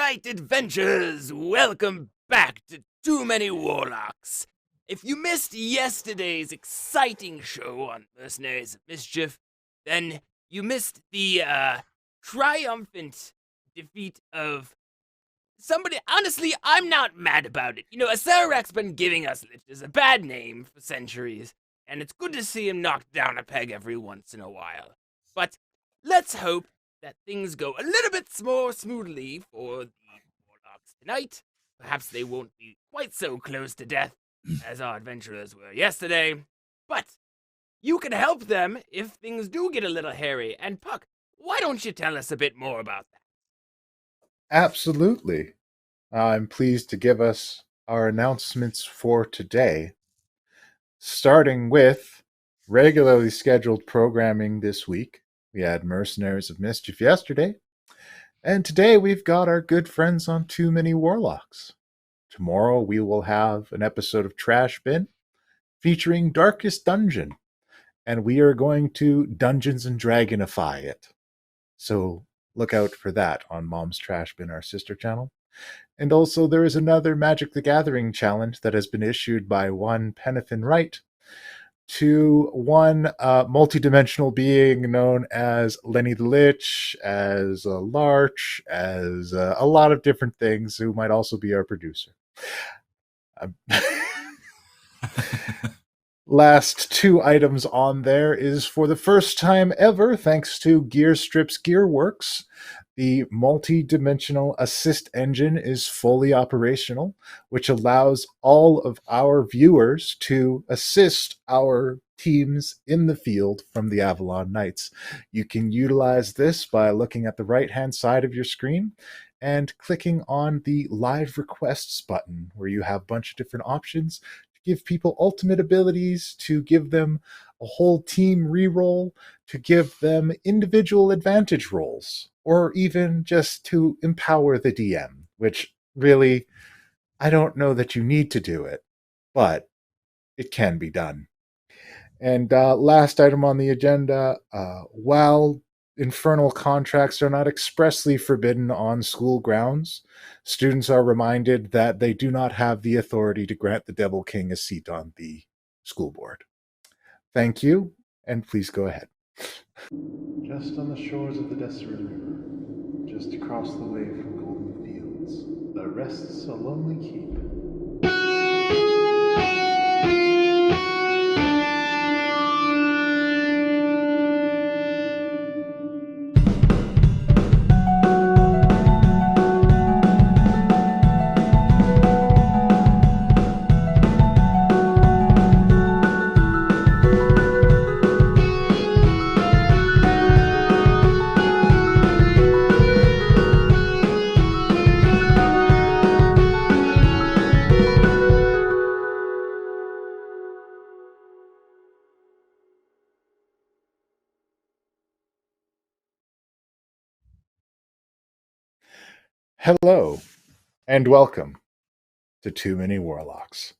Alright, adventurers, welcome back to Too Many Warlocks. If you missed yesterday's exciting show on Mercenaries of Mischief, then you missed the triumphant defeat of somebody. Honestly, I'm not mad about it. You know, Acerak's been giving us lifters a bad name for centuries, and it's good to see him knocked down a peg every once in a while. But let's hope that things go a little bit more smoothly for the Warlocks tonight. Perhaps they won't be quite so close to death as our adventurers were yesterday, but you can help them if things do get a little hairy. And Puck, why don't you tell us a bit more about that? Absolutely. I'm pleased to give us our announcements for today, starting with regularly scheduled programming this week. We had Mercenaries of Mischief yesterday, and today we've got our good friends on Too Many Warlocks. Tomorrow we will have an episode of Trash Bin featuring Darkest Dungeon, and we are going to Dungeons and Dragonify it. So look out for that on Mom's Trash Bin, our sister channel. And also there is another Magic the Gathering challenge that has been issued by one Penathan Wright to one multi-dimensional being known as Lenny the Lich, as a Larch, as a lot of different things, who might also be our producer. Last two items on there is, for the first time ever, thanks to Gearstrip's Gearworks, the multi-dimensional assist engine is fully operational, which allows all of our viewers to assist our teams in the field from the Avalon Knights. You can utilize this by looking at the right-hand side of your screen and clicking on the Live Requests button, where you have a bunch of different options to give people ultimate abilities, to give them a whole team reroll, to give them individual advantage rolls, or even just to empower the DM, which really, I don't know that you need to do it, but it can be done. And last item on the agenda, while infernal contracts are not expressly forbidden on school grounds, students are reminded that they do not have the authority to grant the Devil King a seat on the school board. Thank you, and please go ahead. Just on the shores of the Deseret River, just across the way from Golden Fields, there rests a lonely keep. Hello, and welcome to Too Many Warlocks.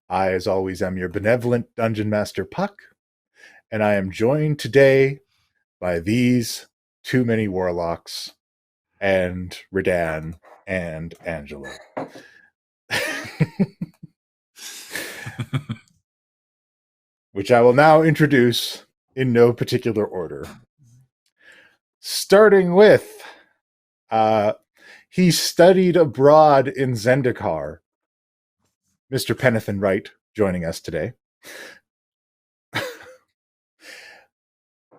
I, as always, am your benevolent Dungeon Master Puck, and I am joined today by these Too Many Warlocks and Redan and Angela. Which I will now introduce in no particular order. Starting with, he studied abroad in Zendikar, Mr. Penathan Wright, joining us today.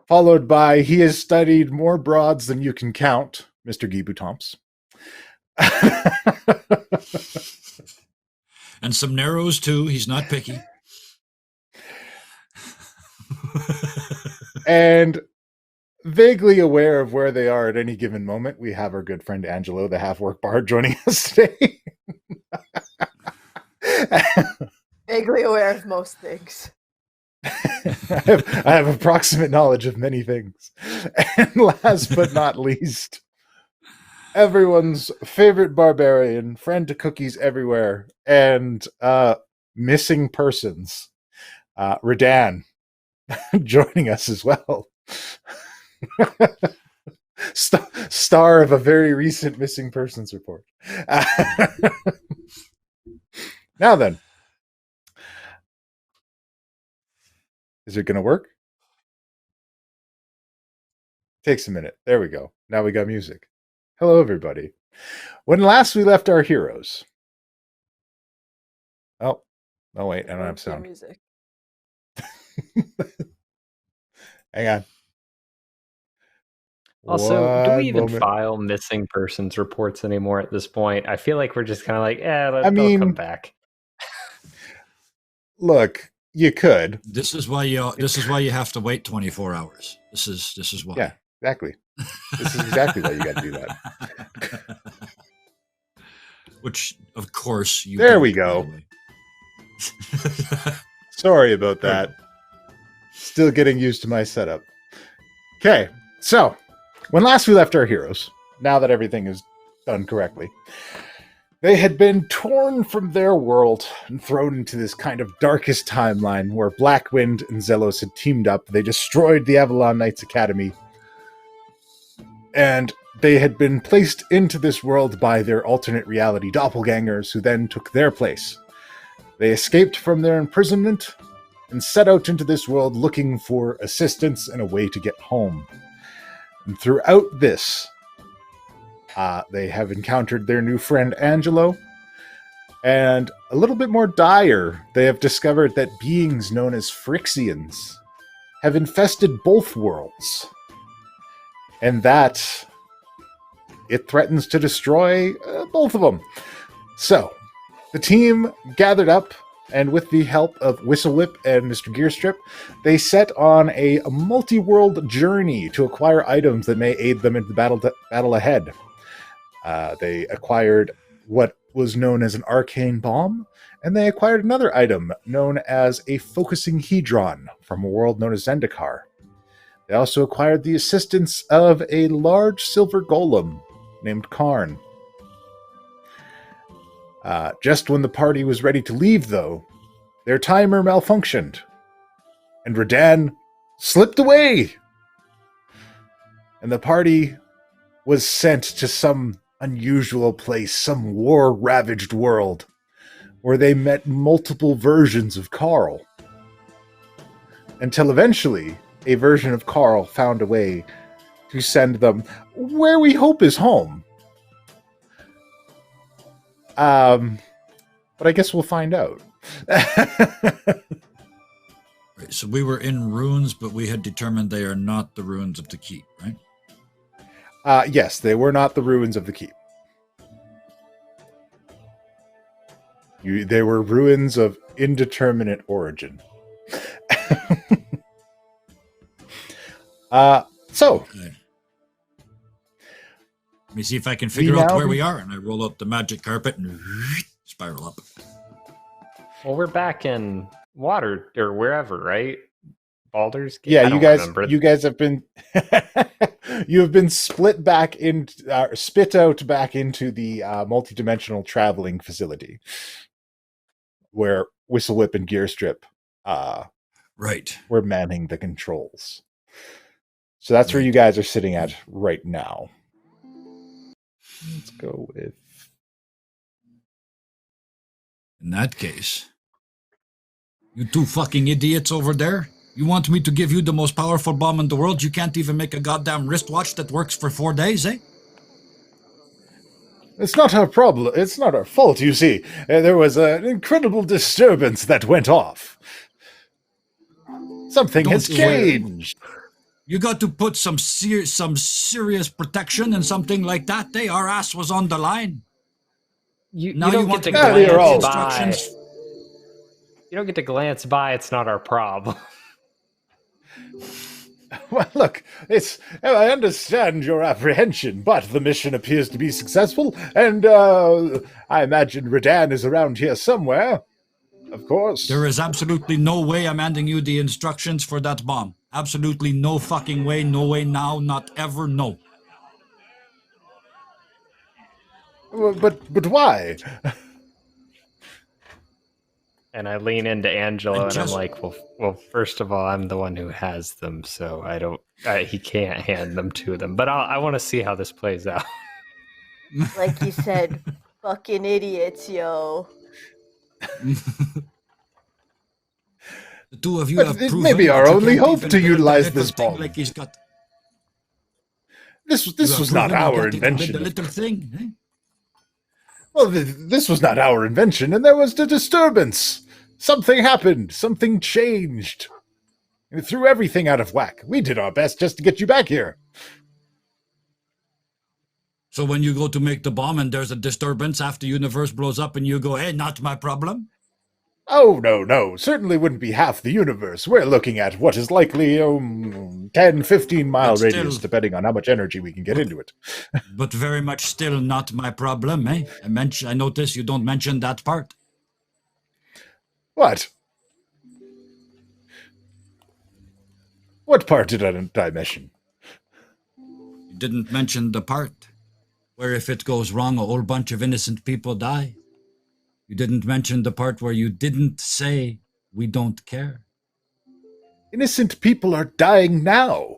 Followed by, he has studied more broads than you can count, Mr. Guy Boutomps. And some narrows, too. He's not picky. And vaguely aware of where they are at any given moment, we have our good friend Angelo, the half-orc bard, joining us today. Vaguely aware of most things. I have approximate knowledge of many things. And last but not least, everyone's favorite barbarian, friend to cookies everywhere, and missing persons, Redan, joining us as well. Star of a very recent missing persons report. Now then, is it going to work? Takes a minute. There we go. Now we got music. Hello, everybody. When last we left our heroes. Oh, wait, I don't have sound. Music. Hang on. Also, do we One even moment. file missing persons reports anymore at this point? I feel like we're just kind of like, mean, they'll come back. Look, you could. This is why you have to wait 24 hours. This is why. Yeah, exactly. This is exactly why you got to do that. Which, of course, you. There we go. Sorry about that. Still getting used to my setup. Okay, so when last we left our heroes, now that everything is done correctly, they had been torn from their world and thrown into this kind of darkest timeline where Blackwind and Zelos had teamed up. They destroyed the Avalon Knights Academy, and they had been placed into this world by their alternate reality doppelgangers, who then took their place. They escaped from their imprisonment and set out into this world looking for assistance and a way to get home. And throughout this, they have encountered their new friend Angelo, and a little bit more dire, they have discovered that beings known as Phyrexians have infested both worlds, and that it threatens to destroy both of them. So, the team gathered up, and with the help of Whistlewhip and Mr. Gearstrip, they set on a multi-world journey to acquire items that may aid them in the battle ahead. They acquired what was known as an arcane bomb, and they acquired another item known as a focusing hedron from a world known as Zendikar. They also acquired the assistance of a large silver golem named Karn. Just when the party was ready to leave, though, their timer malfunctioned, and Radan slipped away. And the party was sent to some unusual place, some war-ravaged world, where they met multiple versions of Carl. Until eventually, a version of Carl found a way to send them where we hope is home. But I guess we'll find out. Right, so we were in ruins, but we had determined they are not the ruins of the keep, right? Yes, they were not the ruins of the keep. They were ruins of indeterminate origin. So, Okay. Let me see if I can figure out where we are, and I roll out the magic carpet and spiral up. Well, we're back in water or wherever, right? Baldur's Gate? yeah, I you don't guys have been you have been split back in, spit out back into the multi-dimensional traveling facility where Whistlewhip and Gearstrip Right. were manning the controls. So that's where you guys are sitting at right now. Let's go with... In that case, you two fucking idiots over there, you want me to give you the most powerful bomb in the world? You can't even make a goddamn wristwatch that works for 4 days, eh? It's not our problem. It's not our fault, you see. There was an incredible disturbance that went off. Something has changed. You got to put some serious protection and something like that. Our ass was on the line. You Now don't want get to me to glance give by. instructions? You don't get to glance by. It's not our problem. Well, look, I understand your apprehension, but the mission appears to be successful, and I imagine Radan is around here somewhere. Of course. There is absolutely no way I'm handing you the instructions for that bomb. Absolutely no fucking way. No way now. Not ever. No. But why? And I lean into Angelo, and I'm just- like, well, first of all, I'm the one who has them, so he can't hand them to them. But I want to see how this plays out. Like you said, fucking idiots, yo. The two of you But have it proven may be our that you only can't hope even to build a utilize little this thing bomb. Like he's got. This You was have not proven you our can't even build invention. a little thing. Eh? Well, this was not our invention, and there was a disturbance. Something happened. Something changed. It threw everything out of whack. We did our best just to get you back here. So when you go to make the bomb and there's a disturbance after universe blows up and you go, hey, not my problem? Oh, no. Certainly wouldn't be half the universe. We're looking at what is likely 10, 15-mile But radius, still- depending on how much energy we can get into it. But very much still not my problem, eh? I notice you don't mention that part. What? What part did I mention? You didn't mention the part where if it goes wrong, a whole bunch of innocent people die. You didn't mention the part where you didn't say we don't care. Innocent people are dying now.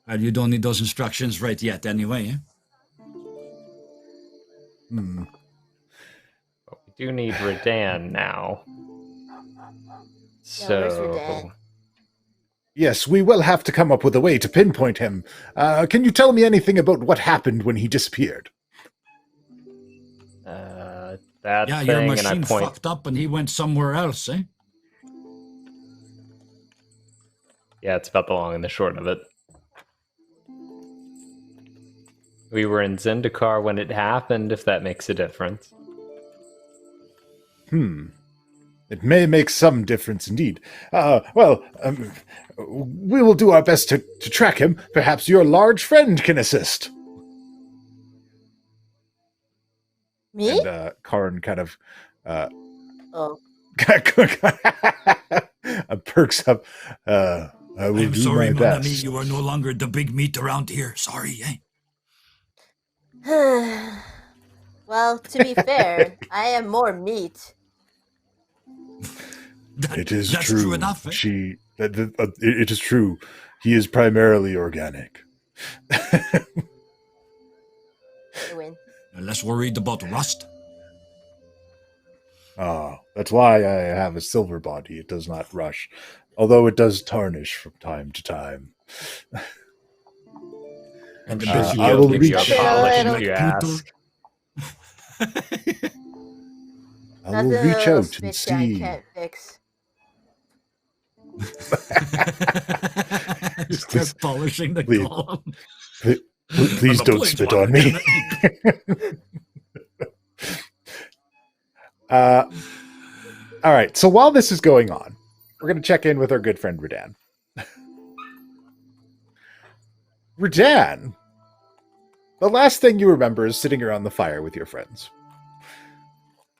Well, you don't need those instructions right yet anyway, eh? But we do need Redan now. Yeah, where's Redan? Yes, we will have to come up with a way to pinpoint him. Can you tell me anything about what happened when he disappeared? That Yeah, thing, your and I machine point. fucked up and he went somewhere else, eh? Yeah, it's about the long and the short of it. We were in Zendikar when it happened, if that makes a difference. It may make some difference indeed. We will do our best to track him. Perhaps your large friend can assist. Me? And Karn kind of Oh. perks up. I will I'm do sorry, my mon ami, best. you are no longer the big meat around here. Sorry, eh? Well, to be fair, I am more meat. It is That's true. enough, eh? It is true. He is primarily organic. I win. Less worried about rust. That's why I have a silver body. It does not rush, although it does tarnish from time to time. I'm Uh, sure I she'll will give you a reach- polish Little- if you Pluto. ask. I Nothing will a reach little out and spit shine see. can't fix. Start polishing the Please. column. Please I'm a don't spit on me. All right. So while this is going on, we're going to check in with our good friend Redan. Redan, the last thing you remember is sitting around the fire with your friends,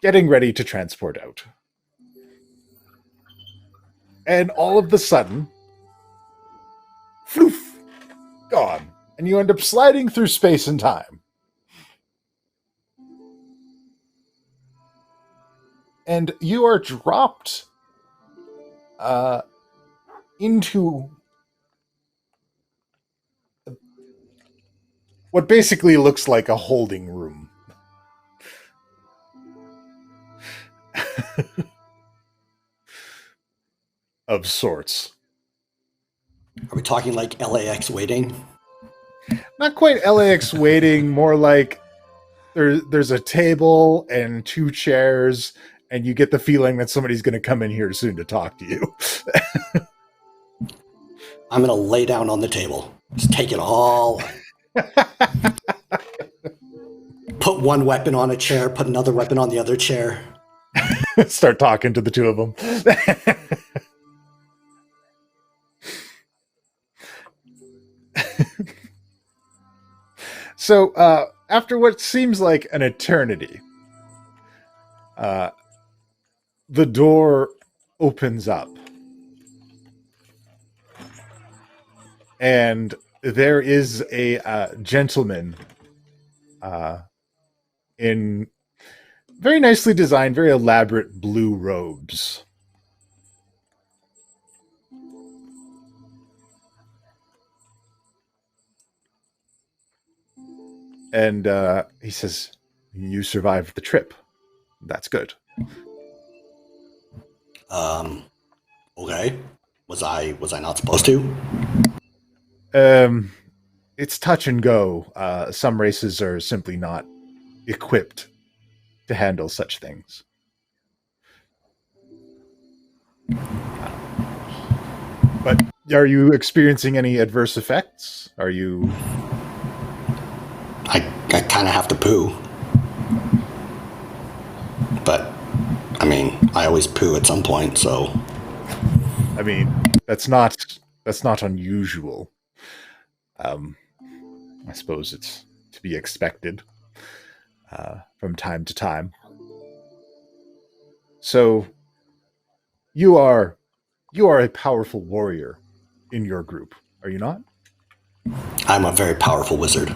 getting ready to transport out. And all of the sudden, floof, gone. And you end up sliding through space and time. And you are dropped into what basically looks like a holding room. Of sorts. Are we talking like LAX waiting? Not quite LAX waiting, more like there's a table and two chairs, and you get the feeling that somebody's going to come in here soon to talk to you. I'm going to lay down on the table. Just take it all. Put one weapon on a chair, put another weapon on the other chair. Start talking to the two of them. So, after what seems like an eternity, the door opens up. And there is a gentleman in very nicely designed, very elaborate blue robes. And he says, "You survived the trip. That's good." Okay. Was I not supposed to? It's touch and go. Some races are simply not equipped to handle such things. But are you experiencing any adverse effects? Are you... I kind of have to poo. But, I mean, I always poo at some point, so... I mean, that's not unusual. I suppose it's to be expected from time to time. So, you are a powerful warrior in your group, are you not? I'm a very powerful wizard.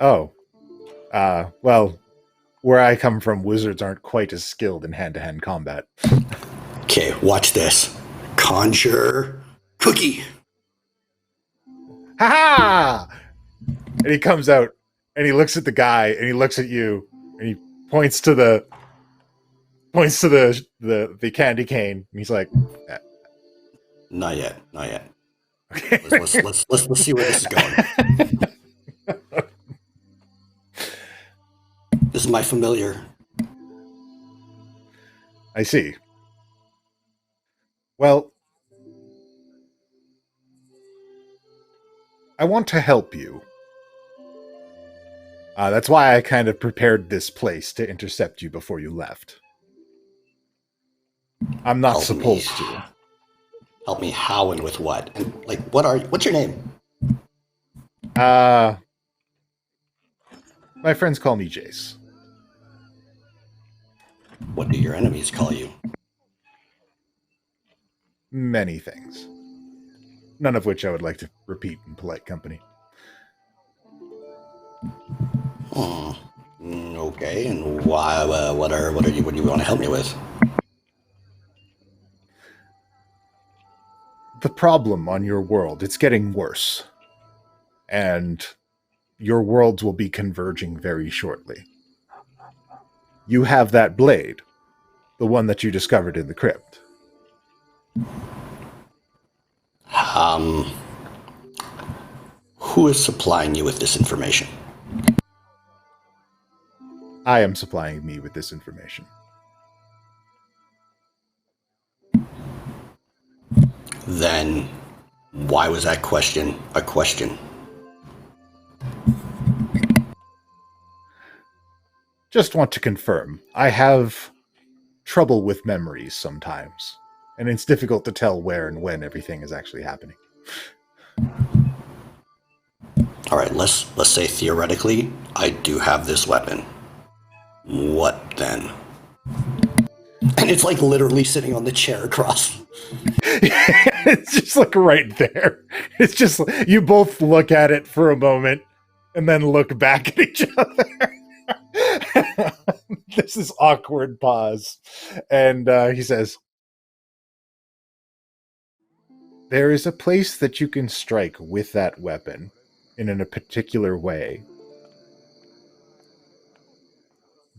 Oh. Well, where I come from, wizards aren't quite as skilled in hand-to-hand combat. Okay, watch this. Conjure cookie. Ha-ha! And he comes out, and he looks at the guy, and he looks at you, and he points to the candy cane, and he's like, Not yet. okay. Let's see where this is going. This is my familiar. I see. Well, I want to help you. That's why I kind of prepared this place to intercept you before you left. I'm not supposed to. Help me how and with what? And like, what's your name? My friends call me Jace. What do your enemies call you? Many things. None of which I would like to repeat in polite company. Okay, and why? What do you want to help me with? The problem on your world, it's getting worse. And your worlds will be converging very shortly. You have that blade, the one that you discovered in the crypt. Who is supplying you with this information? I am supplying me with this information. Then, why was that question a question? Just want to confirm. I have trouble with memories sometimes, and it's difficult to tell where and when everything is actually happening. All right, let's say theoretically, I do have this weapon. What then? And it's like literally sitting on the chair across. It's just like right there. It's just, you both look at it for a moment and then look back at each other. There's this awkward pause. And he says, there is a place that you can strike with that weapon in a particular way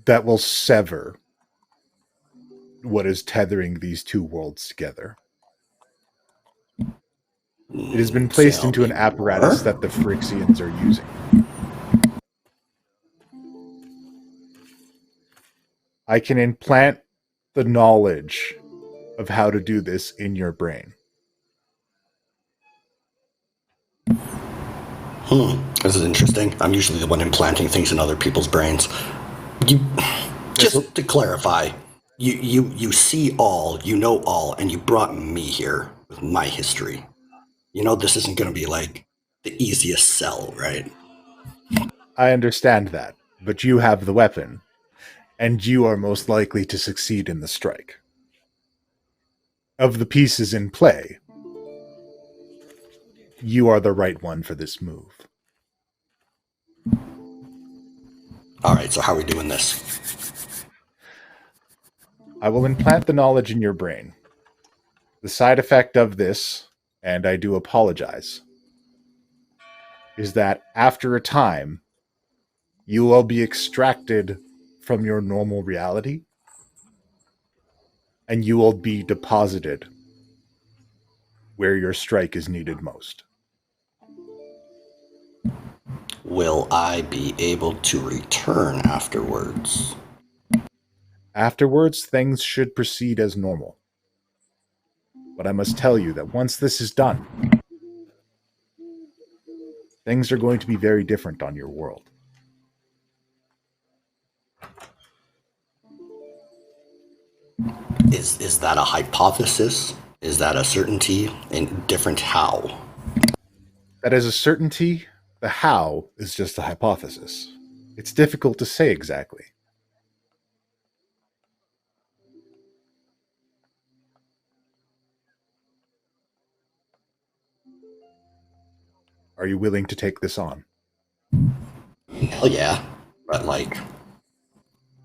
that will sever what is tethering these two worlds together. It has been placed into an apparatus that the Phyrexians are using. I can implant the knowledge of how to do this in your brain. This is interesting. I'm usually the one implanting things in other people's brains. Just to clarify, you see all, you know all, and you brought me here with my history. You know this isn't going to be like the easiest sell, right? I understand that, but you have the weapon, and you are most likely to succeed in the strike. of the pieces in play, you are the right one for this move. All right, so how are we doing this? I will implant the knowledge in your brain. The side effect of this, and I do apologize, is that after a time, you will be extracted from your normal reality, and you will be deposited where your strike is needed most. Will I be able to return afterwards? Afterwards, things should proceed as normal. But I must tell you that once this is done, things are going to be very different on your world. Is that a hypothesis? Is that a certainty? And different how? That is a certainty. The how is just a hypothesis. It's difficult to say exactly. Are you willing to take this on? Hell yeah. But like,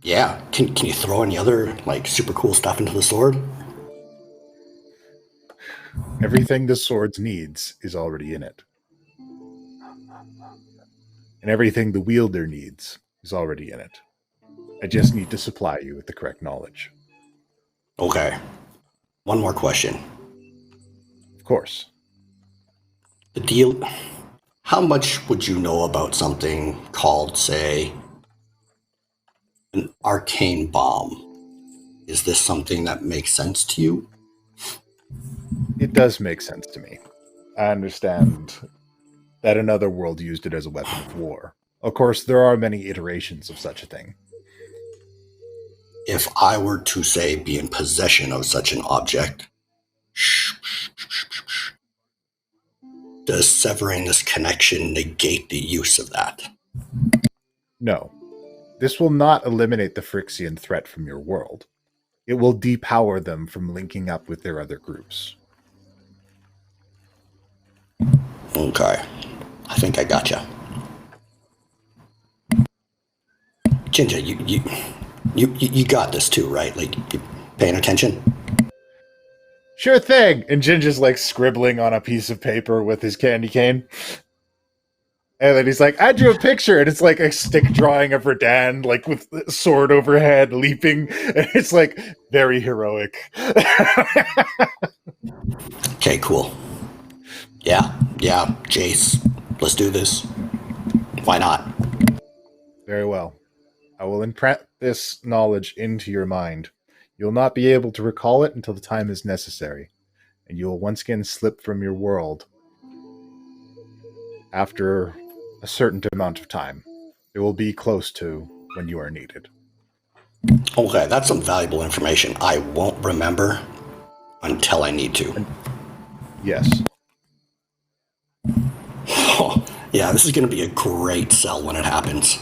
yeah. Can you throw any other like super cool stuff into the sword? Everything the swords needs is already in it. And everything the wielder needs is already in it. I just need to supply you with the correct knowledge. Okay. One more question. Of course. The deal. How much would you know about something called, say, an arcane bomb? Is this something that makes sense to you? It does make sense to me. I understand that another world used it as a weapon of war. Of course, there are many iterations of such a thing. If I were to, say, be in possession of such an object, does severing this connection negate the use of that? No. This will not eliminate the Phyrexian threat from your world. It will depower them from linking up with their other groups. Okay. I think I gotcha. Ginger, you got this too, right? Like, you paying attention? Sure thing! And Ginger's like scribbling on a piece of paper with his candy cane. And then he's like, I drew a picture, and it's like a stick drawing of Redan, like with sword overhead, leaping, and it's like very heroic. Okay, cool. Yeah, Jace, let's do this. Why not? Very well. I will implant this knowledge into your mind. You'll not be able to recall it until the time is necessary, and you will once again slip from your world after a certain amount of time. It will be close to when you are needed. Okay, that's some valuable information. I won't remember until I need to. Yes. Oh, yeah, this is going to be a great sell when it happens.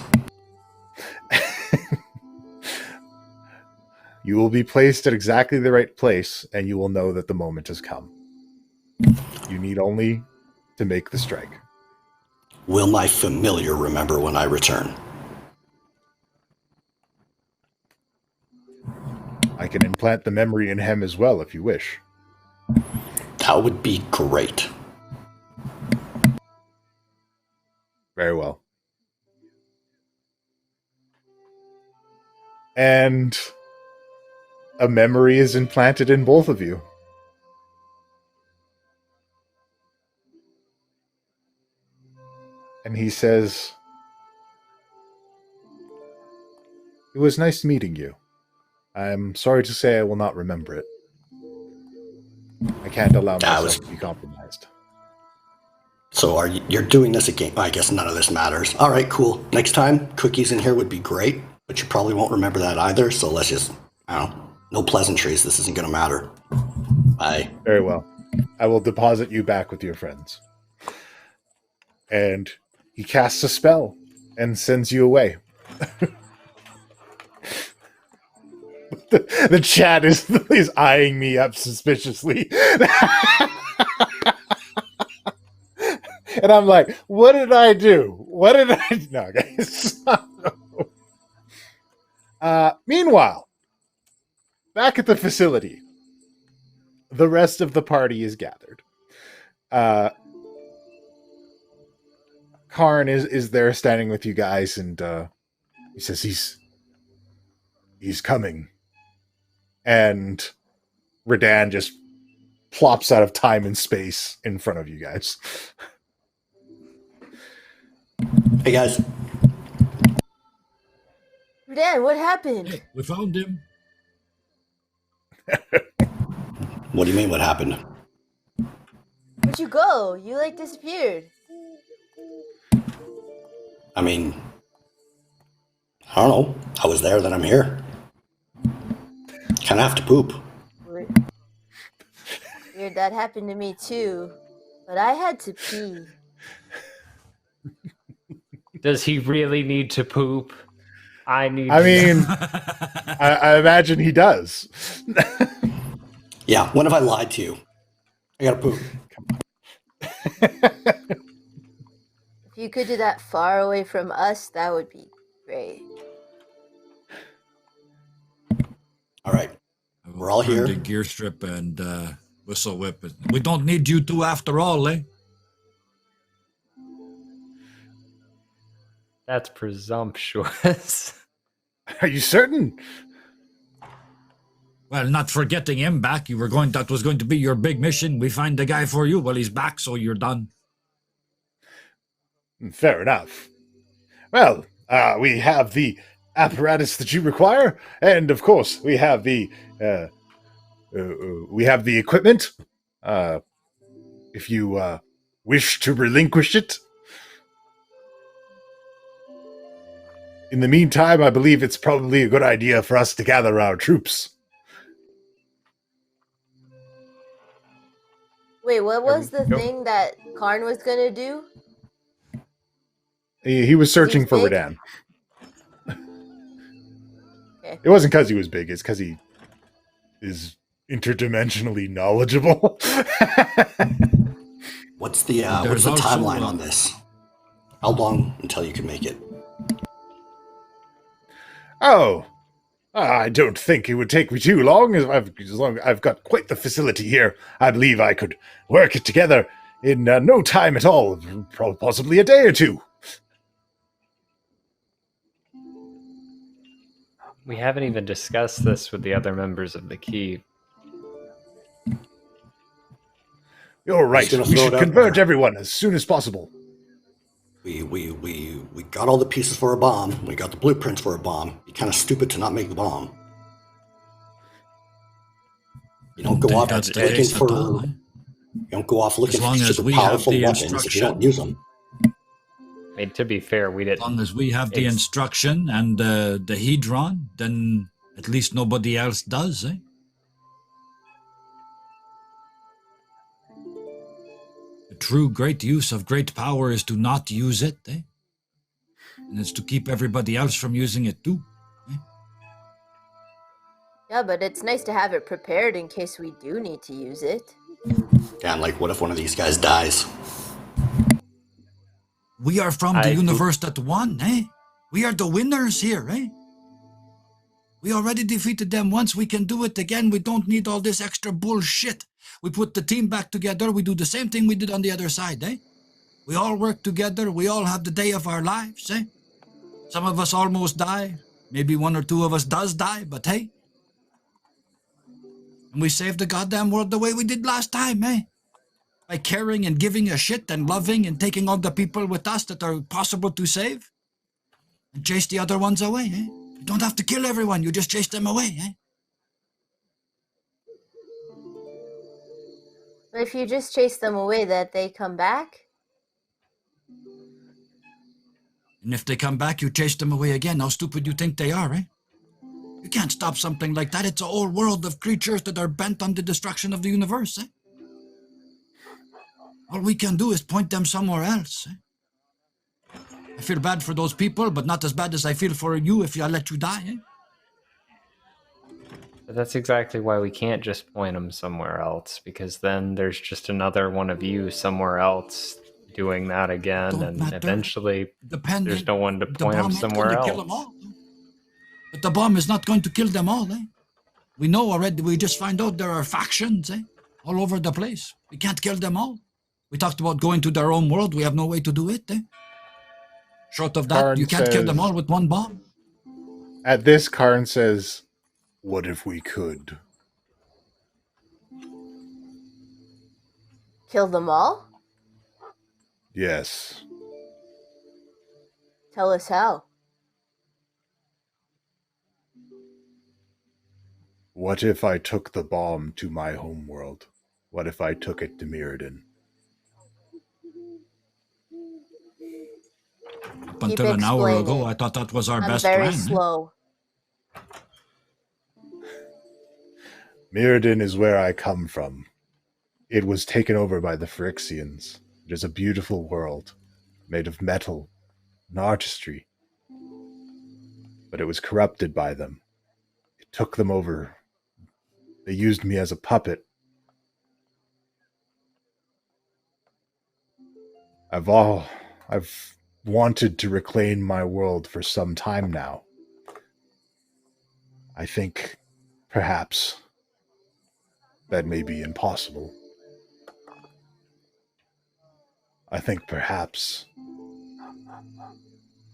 You will be placed at exactly the right place, and you will know that the moment has come. You need only to make the strike. Will my familiar remember when I return? I can implant the memory in him as well, if you wish. That would be great. Very well. And a memory is implanted in both of you. And he says, it was nice meeting you. I'm sorry to say I will not remember it. I can't allow myself to be compromised. So you're doing this again? I guess none of this matters. All right, cool. Next time, cookies in here would be great, but you probably won't remember that either. So let's just, no pleasantries. This isn't going to matter. Bye. Very well. I will deposit you back with your friends. And he casts a spell and sends you away. The chat is eyeing me up suspiciously. And I'm like, what did I do? What did I do? No, guys. Meanwhile, back at the facility, the rest of the party is gathered. Karn is there standing with you guys, and he says he's coming. And Redan just plops out of time and space in front of you guys. Hey guys, Dan, what happened? Hey, we found him. what do you mean? What happened? Where'd you go? You like disappeared. I mean, I don't know. I was there, then I'm here. Kind of have to poop. Weird, that happened to me too. But I had to pee. Does he really need to poop? I mean, I imagine he does. Yeah, when have I lied to you? I gotta poop. If you could do that far away from us, that would be great. All right. We're all here. The gear strip and whistle whip. We don't need you two after all, eh? that's presumptuous. Are you certain? Well, not for getting him back. That was going to be your big mission. We find the guy for you. Well, he's back, so you're done. Fair enough. Well, we have the apparatus that you require, and of course, we have the equipment. If you wish to relinquish it. In the meantime, I believe it's probably a good idea for us to gather our troops. Wait, what was the thing that Karn was gonna do? He was searching for big? Redan. Okay. It wasn't because he was big, it's because he is interdimensionally knowledgeable. What's the There's also, timeline on this? How long until you can make it? Oh, I don't think it would take me too long. As long as I've got quite the facility here, I believe I could work it together in no time at all, possibly a day or two. We haven't even discussed this with the other members of the Key. You're right. Just gonna We throw should it out converge there. everyone as soon as possible. We got all the pieces for a bomb. We got the blueprints for a bomb. It'd be kind of stupid to not make the bomb. You don't go off that's the looking case at for. all, eh? You don't go off looking As long for as super we have powerful the weapons if you instruction. don't use them. I mean, to be fair, we As didn't. long as we have the instruction and the Hedron, then at least nobody else does, eh? The true great use of great power is to not use it, eh? And it's to keep everybody else from using it too. Yeah, but it's nice to have it prepared in case we do need to use it. Yeah, and like, what if one of these guys dies? We are from I the think- universe that won, eh? We are the winners here, eh? We already defeated them once. We can do it again. We don't need all this extra bullshit. We put the team back together. We do the same thing we did on the other side, eh? We all work together. We all have the day of our lives, eh? Some of us almost die. Maybe one or two of us does die, but hey. And we save the goddamn world the way we did last time, eh? By caring and giving a shit and loving and taking all the people with us that are possible to save. And chase the other ones away, eh? You don't have to kill everyone, you just chase them away, eh? But if you just chase them away, that they come back? And if they come back, you chase them away again. How stupid you think they are, eh? You can't stop something like that. It's a whole world of creatures that are bent on the destruction of the universe, eh? All we can do is point them somewhere else, eh? I feel bad for those people, but not as bad as I feel for you if I let you die, eh? But that's exactly why we can't just point them somewhere else, because then there's just another one of you somewhere else doing that again, Don't and matter. eventually Depending, there's no one to the point them bomb ain't somewhere gonna kill them else. all. But the bomb is not going to kill them all, eh? We know already, we just find out there are factions, eh? All over the place. We can't kill them all. We talked about going to their own world, we have no way to do it, eh? Short of that, Karn you can't kill them says- all with one bomb. At this, Karn says, "What if we could?" Kill them all? Yes. Tell us how. What if I took the bomb to my homeworld? What if I took it to Mirrodin? Up until an hour ago, I thought that was our best I'm very plan. slow. Mirrodin is where I come from. It was taken over by the Phyrexians. It is a beautiful world, made of metal and artistry. But it was corrupted by them. It took them over. They used me as a puppet. I've wanted to reclaim my world for some time now. I think perhaps that may be impossible. I think perhaps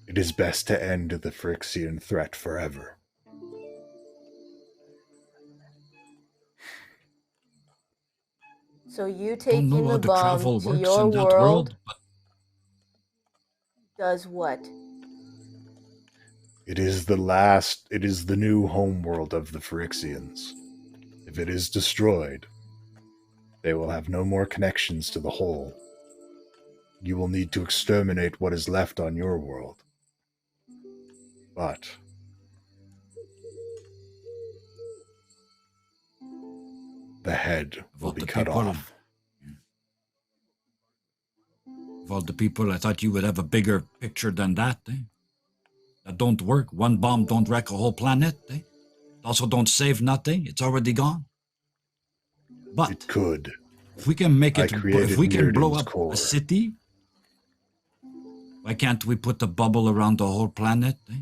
it is best to end the Phyrexian threat forever. So you Don't know taking how the the bomb travel to works your in that world world, but does what? It is the new homeworld of the Phyrexians. If it is destroyed, they will have no more connections to the whole. You will need to exterminate what is left on your world. But the head will be cut off. Of all the people, I thought you would have a bigger picture than that, eh? That don't work. One bomb don't wreck a whole planet, eh? It also don't save nothing. It's already gone. But It could. if we can make it, created if we can blow Mirrodin's up core. a city, why can't we put a bubble around the whole planet, eh?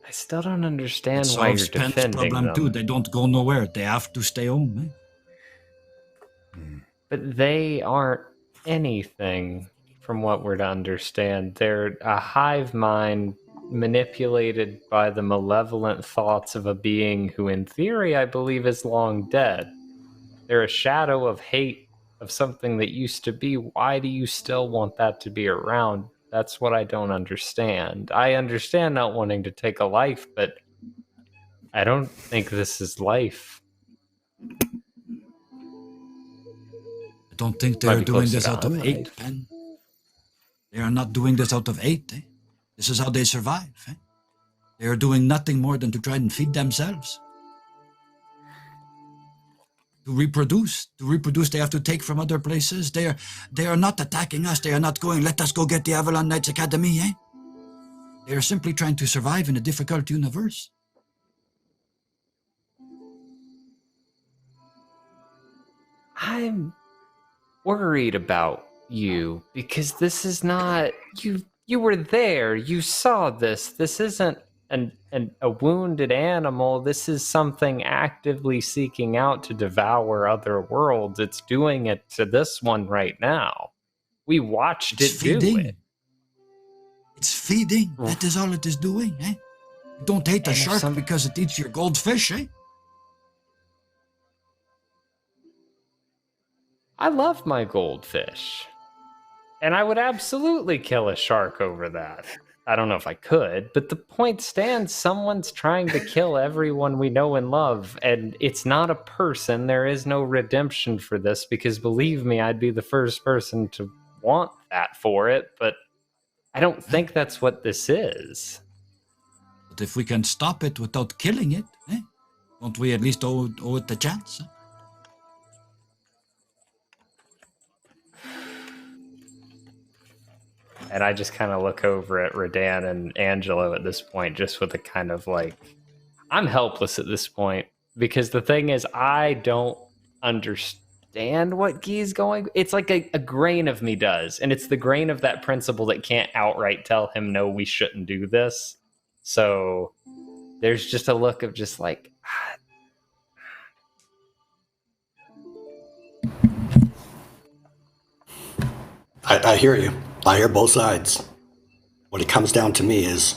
I still don't understand It why you're solves Penn's defending problem them. too. They don't go nowhere. They have to stay home, eh? But they aren't anything from what we're to understand. They're a hive mind manipulated by the malevolent thoughts of a being who, in theory, I believe is long dead. They're a shadow of hate of something that used to be. Why do you still want that to be around? That's what I don't understand. I understand not wanting to take a life, but I don't think this is life. I don't think Might they're be doing closer this to out of hate, unlife. Penn. They are not doing this out of hate, eh? This is how they survive, eh? They are doing nothing more than to try and feed themselves. To reproduce, they have to take from other places. They are not attacking us. They are not going, let us go get the Avalon Knights Academy, eh? They are simply trying to survive in a difficult universe. I'm worried about you because this is not you were there, you saw this isn't a wounded animal. This is something actively seeking out to devour other worlds. It's doing it to this one right now. We watched It's it feeding. do it. It's feeding. That is all it is doing, eh? You don't hate a And if shark because it eats your goldfish, eh? I love my goldfish. And I would absolutely kill a shark over that. I don't know if I could, but the point stands. Someone's trying to kill everyone we know and love, and it's not a person. There is no redemption for this, because believe me, I'd be the first person to want that for it, but I don't think that's what this is. But if we can stop it without killing it, eh? Don't we at least owe it a chance? Eh? And I just kind of look over at Radan and Angelo at this point, just with a kind of like, I'm helpless at this point. Because the thing is, I don't understand what Guy's going. It's like a grain of me does. And it's the grain of that principle that can't outright tell him, no, we shouldn't do this. So there's just a look of just like, I hear you. I hear both sides. What it comes down to me is,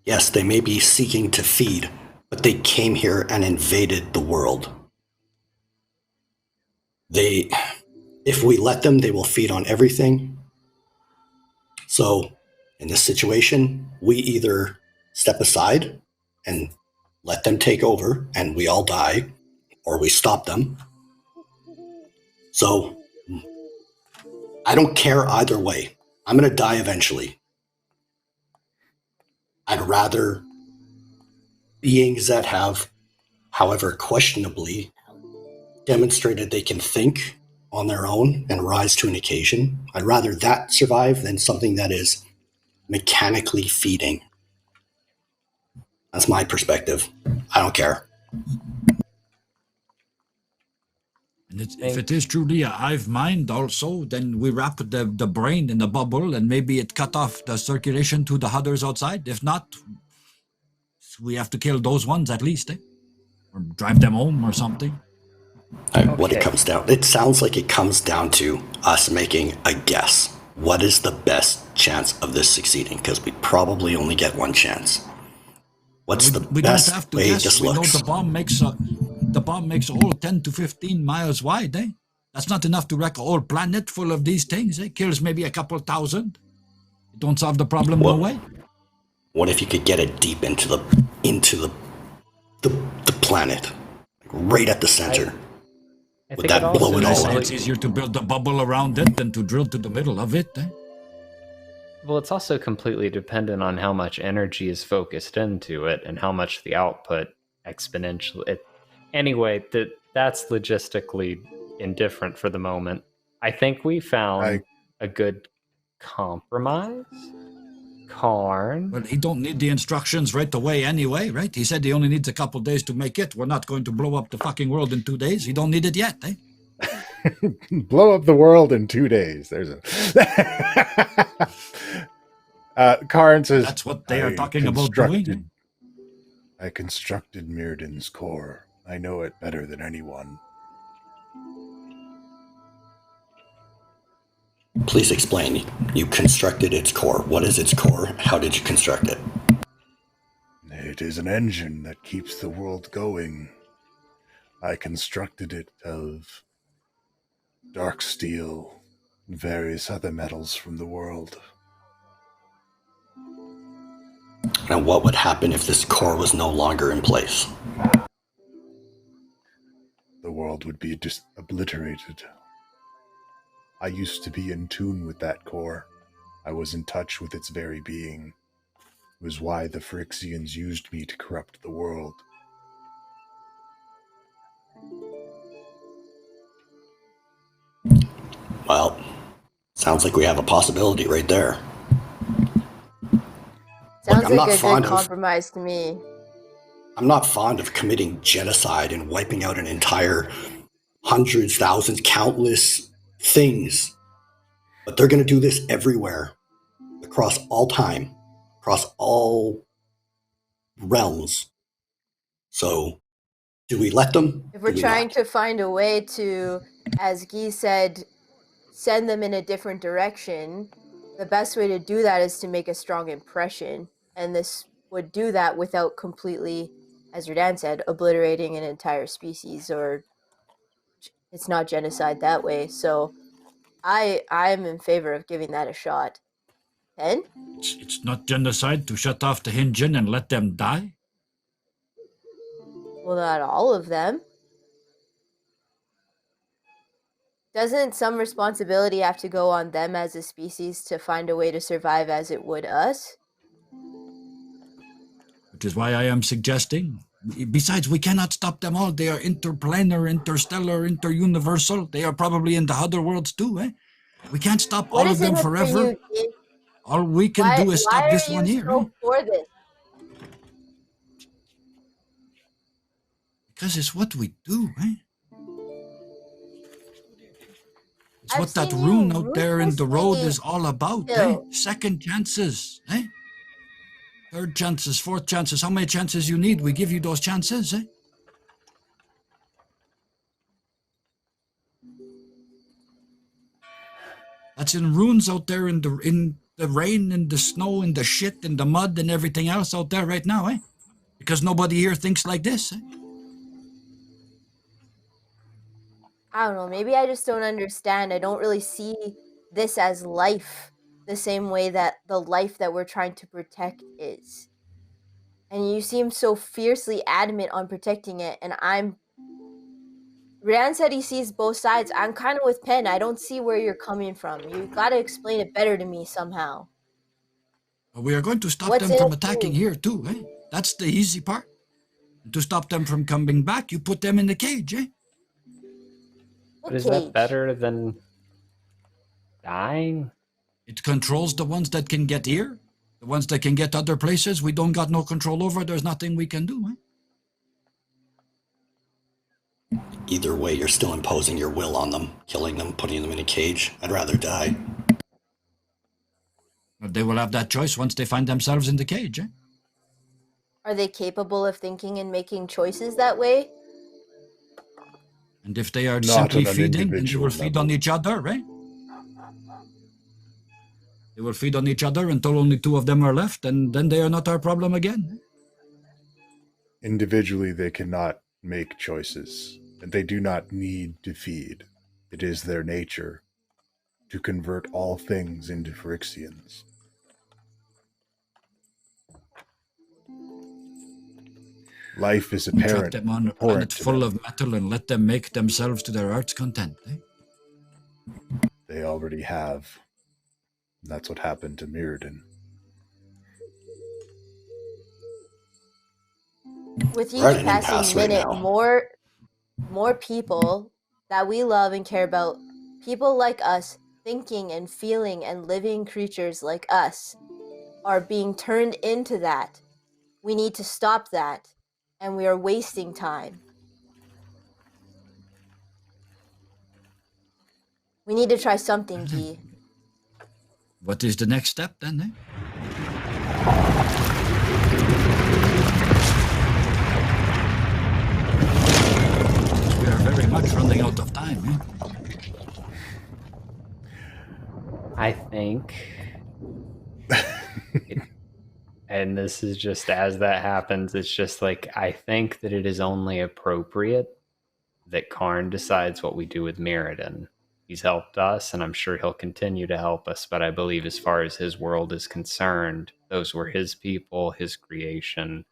yes, they may be seeking to feed, but they came here and invaded the world. If we let them, they will feed on everything. So, in this situation, we either step aside and let them take over and we all die, or we stop them. So, I don't care either way. I'm going to die eventually. I'd rather beings that have, however questionably, demonstrated they can think on their own and rise to an occasion. I'd rather that survive than something that is mechanically feeding. That's my perspective. I don't care. And if it is truly a hive mind also, then we wrap the brain in a bubble and maybe it cut off the circulation to the others outside. If not, we have to kill those ones at least, or drive them home or something. What it comes down, it sounds like it comes down to us making a guess. What is the best chance of this succeeding? Because we probably only get one chance. What's the best way this looks? We know the bomb makes a hole 10 to 15 miles wide, That's not enough to wreck a whole planet full of these things, Kills maybe a couple thousand. It don't solve the problem, no way. What if you could get it deep into the planet, right at the center? Would that blow it all up? It's easier to build a bubble around it than to drill to the middle of it, Well, it's also completely dependent on how much energy is focused into it and how much the output exponentially. Anyway, that's logistically indifferent for the moment. I think we found a good compromise. Karn. Well, he don't need the instructions right away anyway, right? He said he only needs a couple days to make it. We're not going to blow up the fucking world in 2 days. He don't need it yet, Blow up the world in 2 days. There's a... Karn says... That's what they are talking about doing. I constructed Mirrodin's core. I know it better than anyone. Please explain. You constructed its core. What is its core? How did you construct it? It is an engine that keeps the world going. I constructed it of dark steel and various other metals from the world. And what would happen if this core was no longer in place? The world would be just obliterated. I used to be in tune with that core. I was in touch with its very being. It was why the Phyrexians used me to corrupt the world. Well, sounds like we have a possibility right there. Sounds like a good compromise to me. I'm not fond of committing genocide and wiping out an entire hundreds, thousands, countless things. But they're going to do this everywhere, across all time, across all realms. So, do we let them? If we're trying to find a way to, as Guy said, send them in a different direction, the best way to do that is to make a strong impression. And this would do that without completely, as Radan said, obliterating an entire species, or it's not genocide that way. So I'm in favor of giving that a shot. Pen? It's not genocide to shut off the engine and let them die? Well, not all of them. Doesn't some responsibility have to go on them as a species to find a way to survive as it would us? Which is why I am suggesting. Besides, we cannot stop them all. They are interplanar, interstellar, interuniversal. They are probably in the other worlds too, We can't stop all of them forever. All we can do is stop this one here. Why are you so for this? Because it's what we do, eh? It's I've what that seen you rune out there in the road ruthlessly is all about, eh? kill. Second chances, eh? Third chances, fourth chances. How many chances you need? We give you those chances, eh? That's in runes out there in the rain, in the snow, in the shit, in the mud, and everything else out there right now, eh? Because nobody here thinks like this, eh? I don't know, maybe I just don't understand. I don't really see this as life the same way that the life that we're trying to protect is. And you seem so fiercely adamant on protecting it, and Rand said he sees both sides. I'm kind of with Penn. I don't see where you're coming from. You gotta explain it better to me somehow. We are going to stop What's them in from it attacking for you? here too, eh? That's the easy part. To stop them from coming back, you put them in the cage, eh? But is that better than dying? It controls the ones that can get here. The ones that can get other places, we don't got no control over. There's nothing we can do, eh? Either way, you're still imposing your will on them, killing them, putting them in a cage. I'd rather die. But they will have that choice once they find themselves in the cage, eh? Are they capable of thinking and making choices that way? And if they are Not simply on an feeding, then they individual will feed on level. each other, right? They will feed on each other until only two of them are left, and then they are not our problem again. Individually, they cannot make choices, and they do not need to feed. It is their nature to convert all things into Phyrexians. Life is Trap apparent. them on a abhorrent planet to full them. of metal and let them make themselves to their heart's content, eh? They already have. And that's what happened to Mirrodin. With each We're at an passing impasse right minute, now. more people that we love and care about, people like us, thinking and feeling and living creatures like us, are being turned into that. We need to stop that, and we are wasting time. We need to try something, Guy. What is the next step then, eh? We are very much running out of time, eh? I think, and this is just as that happens, it's just like, I think that it is only appropriate that Karn decides what we do with Mirrodin. He's helped us, and I'm sure he'll continue to help us, but I believe as far as his world is concerned, those were his people, his creation.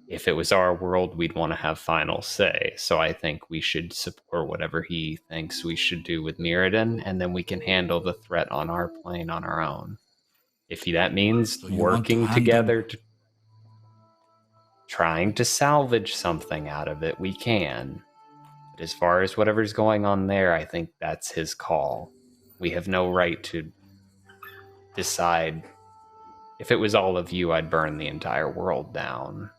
If it was our world, we'd want to have final say. So I think we should support whatever he thinks we should do with Mirrodin, and then we can handle the threat on our plane on our own. If that means So you want to working hand together to trying to salvage something out of it, we can. But as far as whatever's going on there, I think that's his call. We have no right to decide. If it was all of you, I'd burn the entire world down.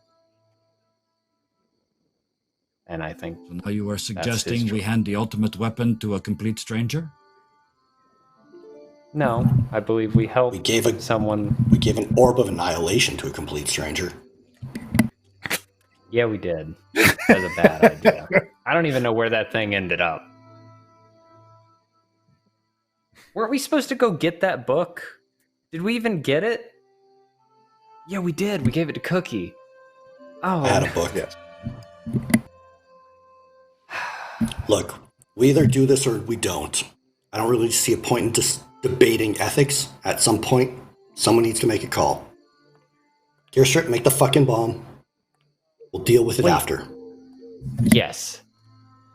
And I think So now you are suggesting his we choice. hand the ultimate weapon to a complete stranger? no, I believe we helped We gave someone. We gave an orb of annihilation to a complete stranger. Yeah, we did. That was a bad idea. I don't even know where that thing ended up. Weren't we supposed to go get that book? Did we even get it? Yeah, we did. We gave it to Cookie. Oh, I had a book. Yes. Look, we either do this or we don't. I don't really see a point in just debating ethics. At some point, someone needs to make a call. Gearstrip, make the fucking bomb. We'll deal with it Wait. after. yes.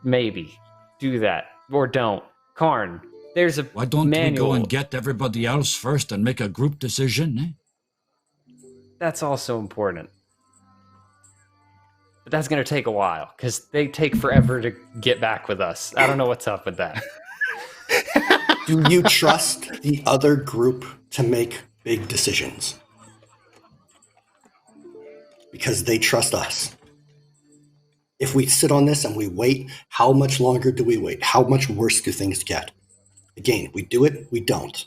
Maybe. Do that. Or don't. Karn, there's a Why don't manual. we go and get everybody else first and make a group decision, eh? That's also important. But that's going to take a while, because they take forever to get back with us. I don't know what's up with that. Do you trust the other group to make big decisions. Because they trust us. If we sit on this and we wait, how much longer do we wait? How much worse do things get? Again, we do it, we don't.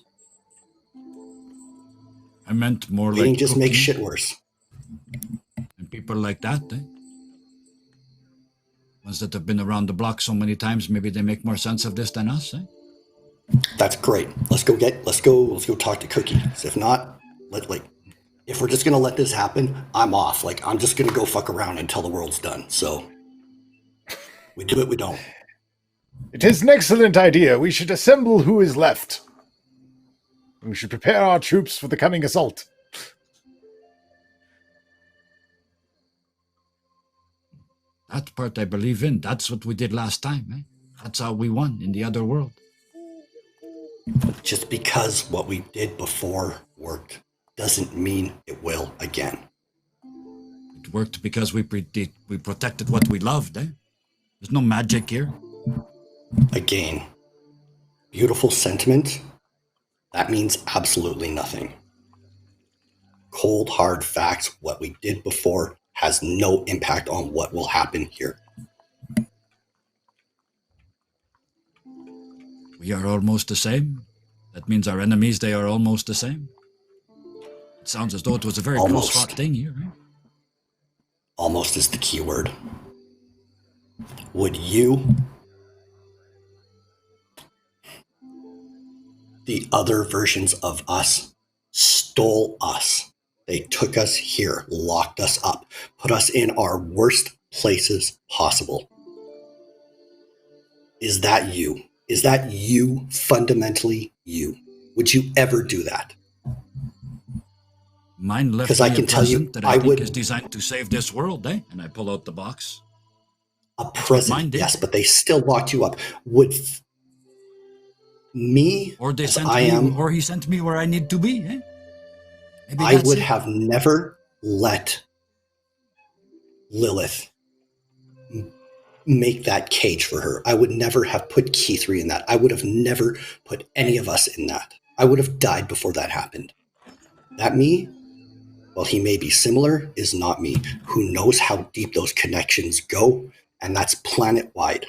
I meant more Waiting like just makes Cookie shit worse. and people like that. Ones that have been around the block so many times, maybe they make more sense of this than us. That's great. Let's go talk to Cookie. If not, if we're just gonna let this happen, I'm off. I'm just gonna go fuck around until the world's done. So we do it, we don't. It is an excellent idea. We should assemble who is left. We should prepare our troops for the coming assault. That part I believe in. That's what we did last time. That's how we won in the other world. Just because what we did before worked doesn't mean it will again. It worked because we protected what we loved. There's no magic here. Again, beautiful sentiment. That means absolutely nothing. Cold, hard facts. What we did before has no impact on what will happen here. We are almost the same. That means our enemies, they are almost the same. It sounds as though it was a very Almost. close-fought thing here. Almost is the key word. Would you... The other versions of us stole us. They took us here, locked us up, put us in our worst places possible. Is that you? Is that you, fundamentally you? Would you ever do that? Mine left 'Cause I me can a tell you, present that I I think would- is designed to save this world, And I pull out the box. A mine present, did. yes, but they still locked you up. Would me, Or they as sent I me, am, or he sent me where I need to be, Maybe I that's would it. have never let Lilith make that cage for her. I would never have put Key3 in that. I would have never put any of us in that. I would have died before that happened. That me, while he may be similar, is not me. Who knows how deep those connections go, and that's planet-wide.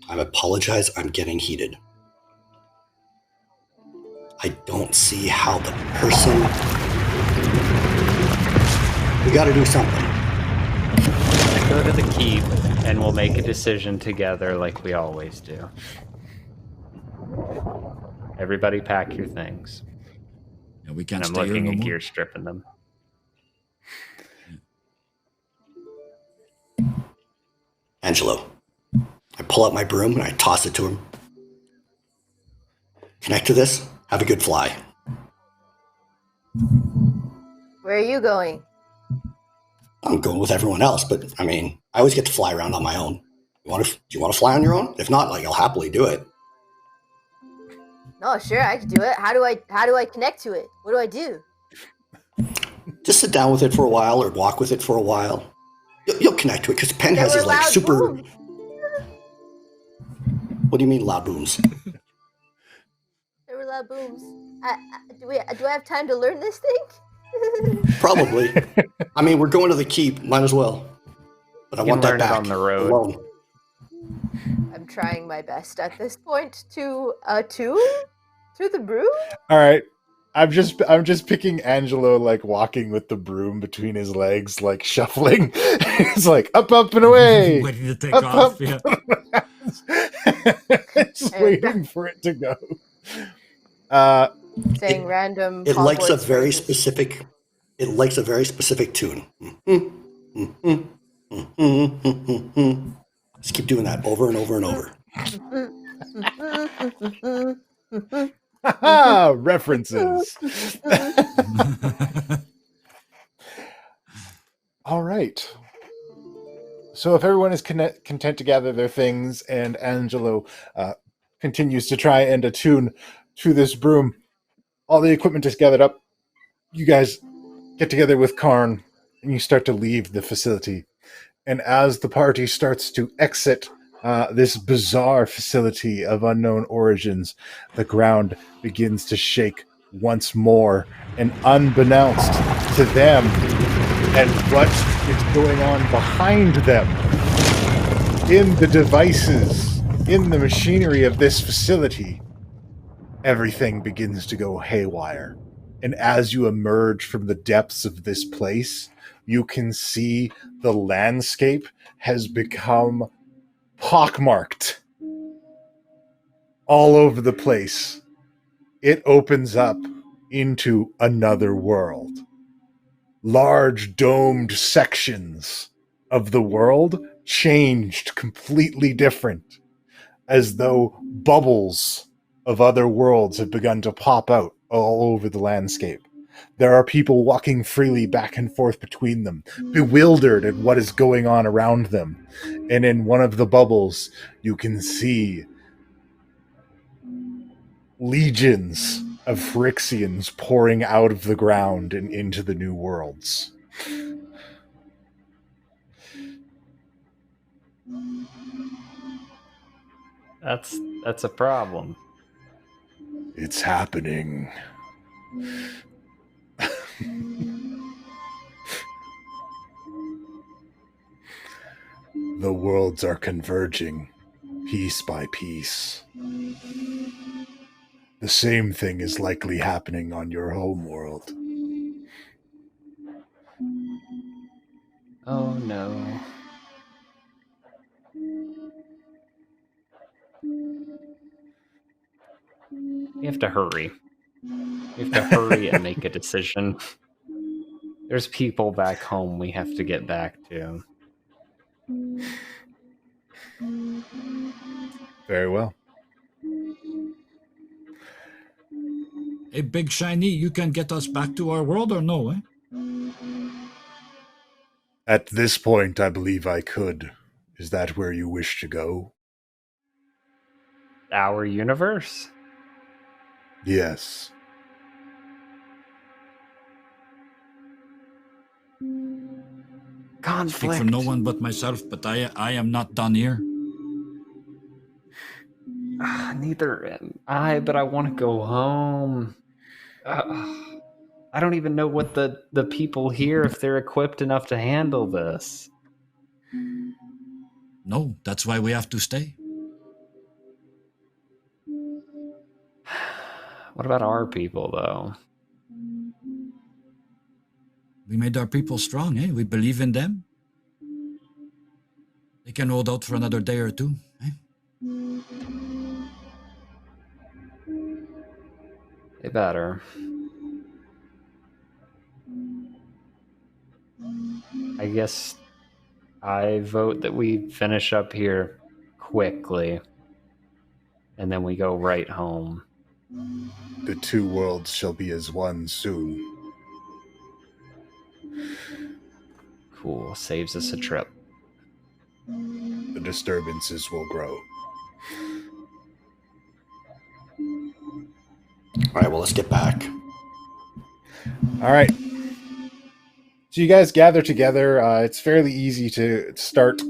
I apologize, I'm getting heated. I don't see how the person... We gotta do something. Go to the keep, and we'll make a decision together like we always do. Everybody pack your things. Yeah, we can't And I'm stay here looking no at more. gear stripping them. Angelo. I pull out my broom and I toss it to him. Connect to this. Have a good fly. Where are you going? I'm going with everyone else, but I mean, I always get to fly around on my own. Do you want to fly on your own? If not, I'll happily do it. No, sure, I can do it. How do I connect to it? What do I do? Just sit down with it for a while or walk with it for a while. You'll connect to it because Penn has his super... booms. What do you mean loud booms? There were loud booms. Do I have time to learn this thing? Probably. I mean, we're going to the keep. Might as well. But I You want can that learn it back. on the road. Alone. I'm trying my best at this point to attune to the broom. All right. I'm just picking Angelo walking with the broom between his legs, shuffling. He's up, and away. Waiting to take Up, off. up. Yeah. Just waiting for it to go. Saying random. It likes a Hogwarts very phrases. specific. It likes a very specific tune. Just keep doing that over and over and over. References. All right. So if everyone is content to gather their things and Angelo continues to try and attune to this broom, all the equipment is gathered up. You guys get together with Karn and you start to leave the facility. And as the party starts to exit this bizarre facility of unknown origins, the ground begins to shake once more, and unbeknownst to them and what is going on behind them, in the devices, in the machinery of this facility, everything begins to go haywire. And as you emerge from the depths of this place, you can see the landscape has become pockmarked all over the place. It opens up into another world. Large domed sections of the world changed completely different, as though bubbles of other worlds have begun to pop out all over the landscape. There are people walking freely back and forth between them, bewildered at what is going on around them. And in one of the bubbles, you can see legions of Phyrexians pouring out of the ground and into the new worlds. That's a problem. It's happening. The worlds are converging, piece by piece. The same thing is likely happening on your home world. Oh no. We have to hurry. We have to hurry and make a decision. There's people back home we have to get back to. Very well. Hey, Big Shiny, you can get us back to our world or no, eh? At this point, I believe I could. Is that where you wish to go? Our universe? Yes. Conflict. Speak for no one but myself, but I am not done here. Neither am I, but I want to go home. I don't even know what the people here, if they're equipped enough to handle this. No, that's why we have to stay. What about our people, though? We made our people strong, eh? We believe in them. They can hold out for another day or two, eh? They better. I guess I vote that we finish up here quickly, and then we go right home. The two worlds shall be as one soon. Cool. Saves us a trip. The disturbances will grow. All right, well, let's get back. All right. So you guys gather together. It's fairly easy to start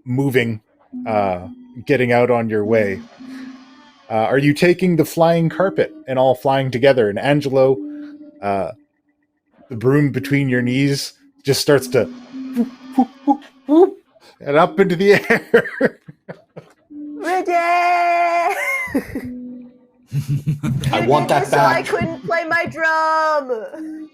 moving, getting out on your way. Are you taking the flying carpet and all flying together? And Angelo, the broom between your knees just starts to whoop, whoop, whoop, whoop, and up into the air. Ready! I want that So I back. couldn't play my drum.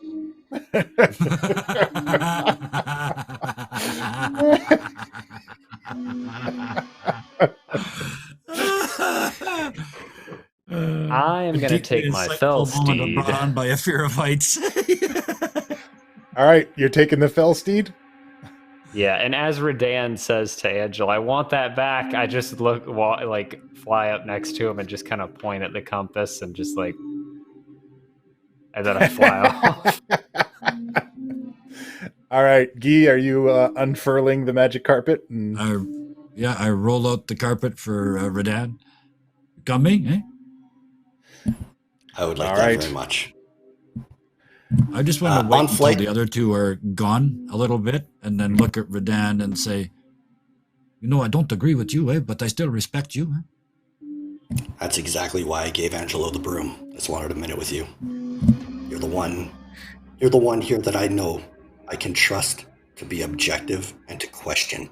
I am going to take my fell steed. Brought on by a fear of heights. All right, you're taking the fell steed? Yeah, and as Redan says to Angela, I want that back. I just fly up next to him and just kind of point at the compass and just and then I fly off. All right, Guy, are you unfurling the magic carpet? I roll out the carpet for Redan. Coming, eh? I would like All that right. very much. I just want to on wait until flight- the other two are gone a little bit and then look at Redan and say, You know, I don't agree with you, but I still respect you. That's exactly why I gave Angelo the broom. I just wanted a minute with you. You're the one here that I know I can trust to be objective and to question.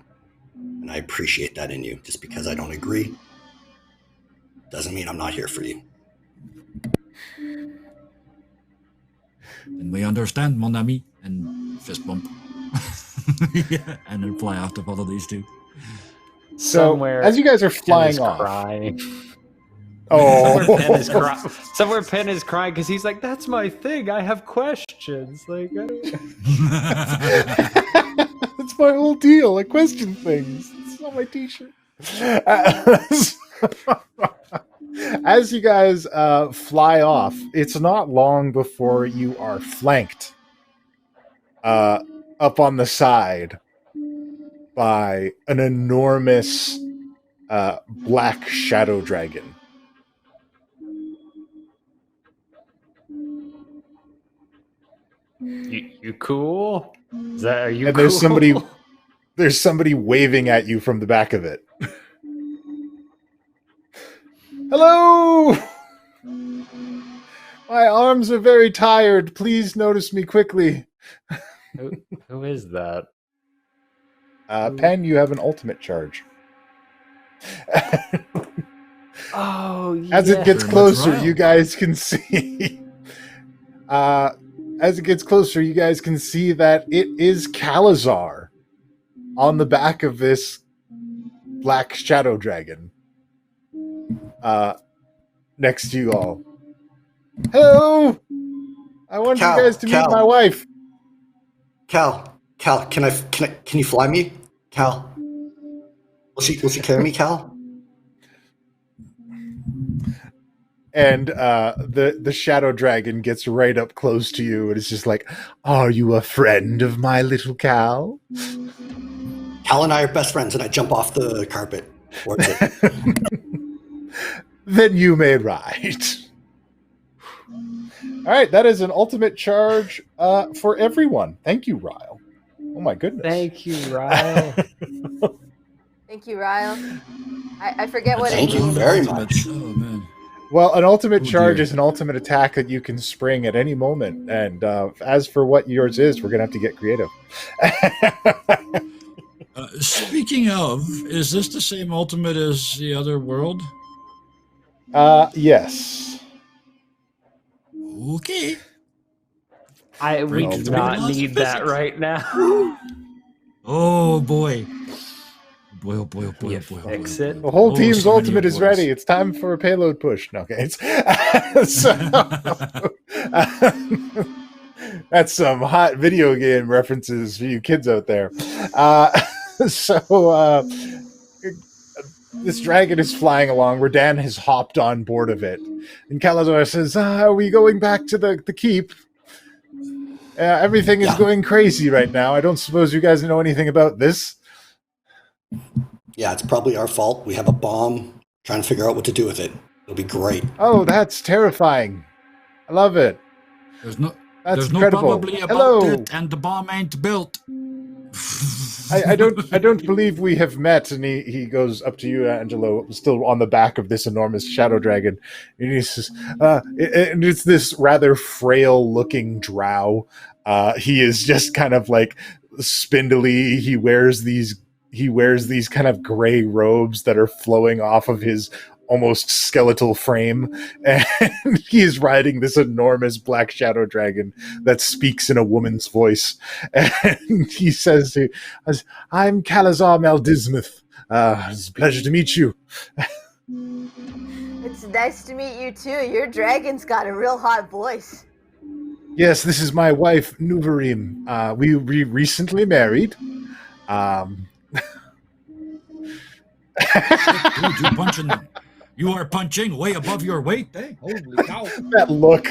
And I appreciate that in you. Just because I don't agree doesn't mean I'm not here for you. Then we understand, mon ami. And fist bump. Yeah, and then fly off to follow these two. So, Somewhere as you guys are Penn flying is off. crying. Oh. Somewhere Penn is crying because he's like, "That's my thing. I have questions." Like, I don't... That's my whole deal. I question things. It's on my t-shirt. As you guys fly off, it's not long before you are flanked up on the side by an enormous black shadow dragon. You cool? Are you And cool? there's somebody waving at you from the back of it. Hello! My arms are very tired. Please notice me quickly. Who is that? Pen, you have an ultimate charge. Oh, yeah. As it gets Very much closer, right. you guys can see. As it gets closer, you guys can see that it is Calazar on the back of this black shadow dragon. Next to you all. Hello! I want you guys to meet my wife. Cal, can you fly me? Cal. Will she carry me, Cal? And the shadow dragon gets right up close to you and it's just like, are you a friend of my little Cal? Cal and I are best friends, and I jump off the carpet. Towards it. Then you may ride. All right, that is an ultimate charge for everyone. Thank you, Ryle. Oh my goodness. Thank you, Ryle. Thank you, Ryle. I forget what Thank it you means. very Ultimate- much. Oh, man. Well, an ultimate Oh, charge dear. is an ultimate attack that you can spring at any moment. And as for what yours is, we're going to have to get creative. Speaking of, is this the same ultimate as the other world? Yes. Okay. We Break do through not the laws of need that physics. right now. Oh boy. Boy, oh boy, oh boy, You oh boy. Oh, fix boy, oh it. The whole boy. team's So many ultimate is awards. ready. It's time for a payload push. No, okay. That's some hot video game references for you kids out there. This dragon is flying along. Radan has hopped on board of it. And Calazar says, are we going back to the keep? Everything is Yeah. going crazy right now. I don't suppose you guys know anything about this. Yeah, it's probably our fault. We have a bomb. Trying to figure out what to do with it. It'll be great. Oh, that's terrifying. I love it. There's no That's no incredible. probably about Hello. it, and the bomb ain't built. I don't believe we have met. And he goes up to you, Angelo, still on the back of this enormous shadow dragon. And he says, and it's this rather frail looking drow. He is just kind of like spindly. He wears these kind of gray robes that are flowing off of his almost skeletal frame, and he is riding this enormous black shadow dragon that speaks in a woman's voice. And he says to us, I'm Calazar Maldismuth. It's a pleasure to meet you. It's nice to meet you too. Your dragon's got a real hot voice. Yes, this is my wife, Nuvarim. We recently married. Dude, you are punching way above your weight, eh? Holy cow. That look.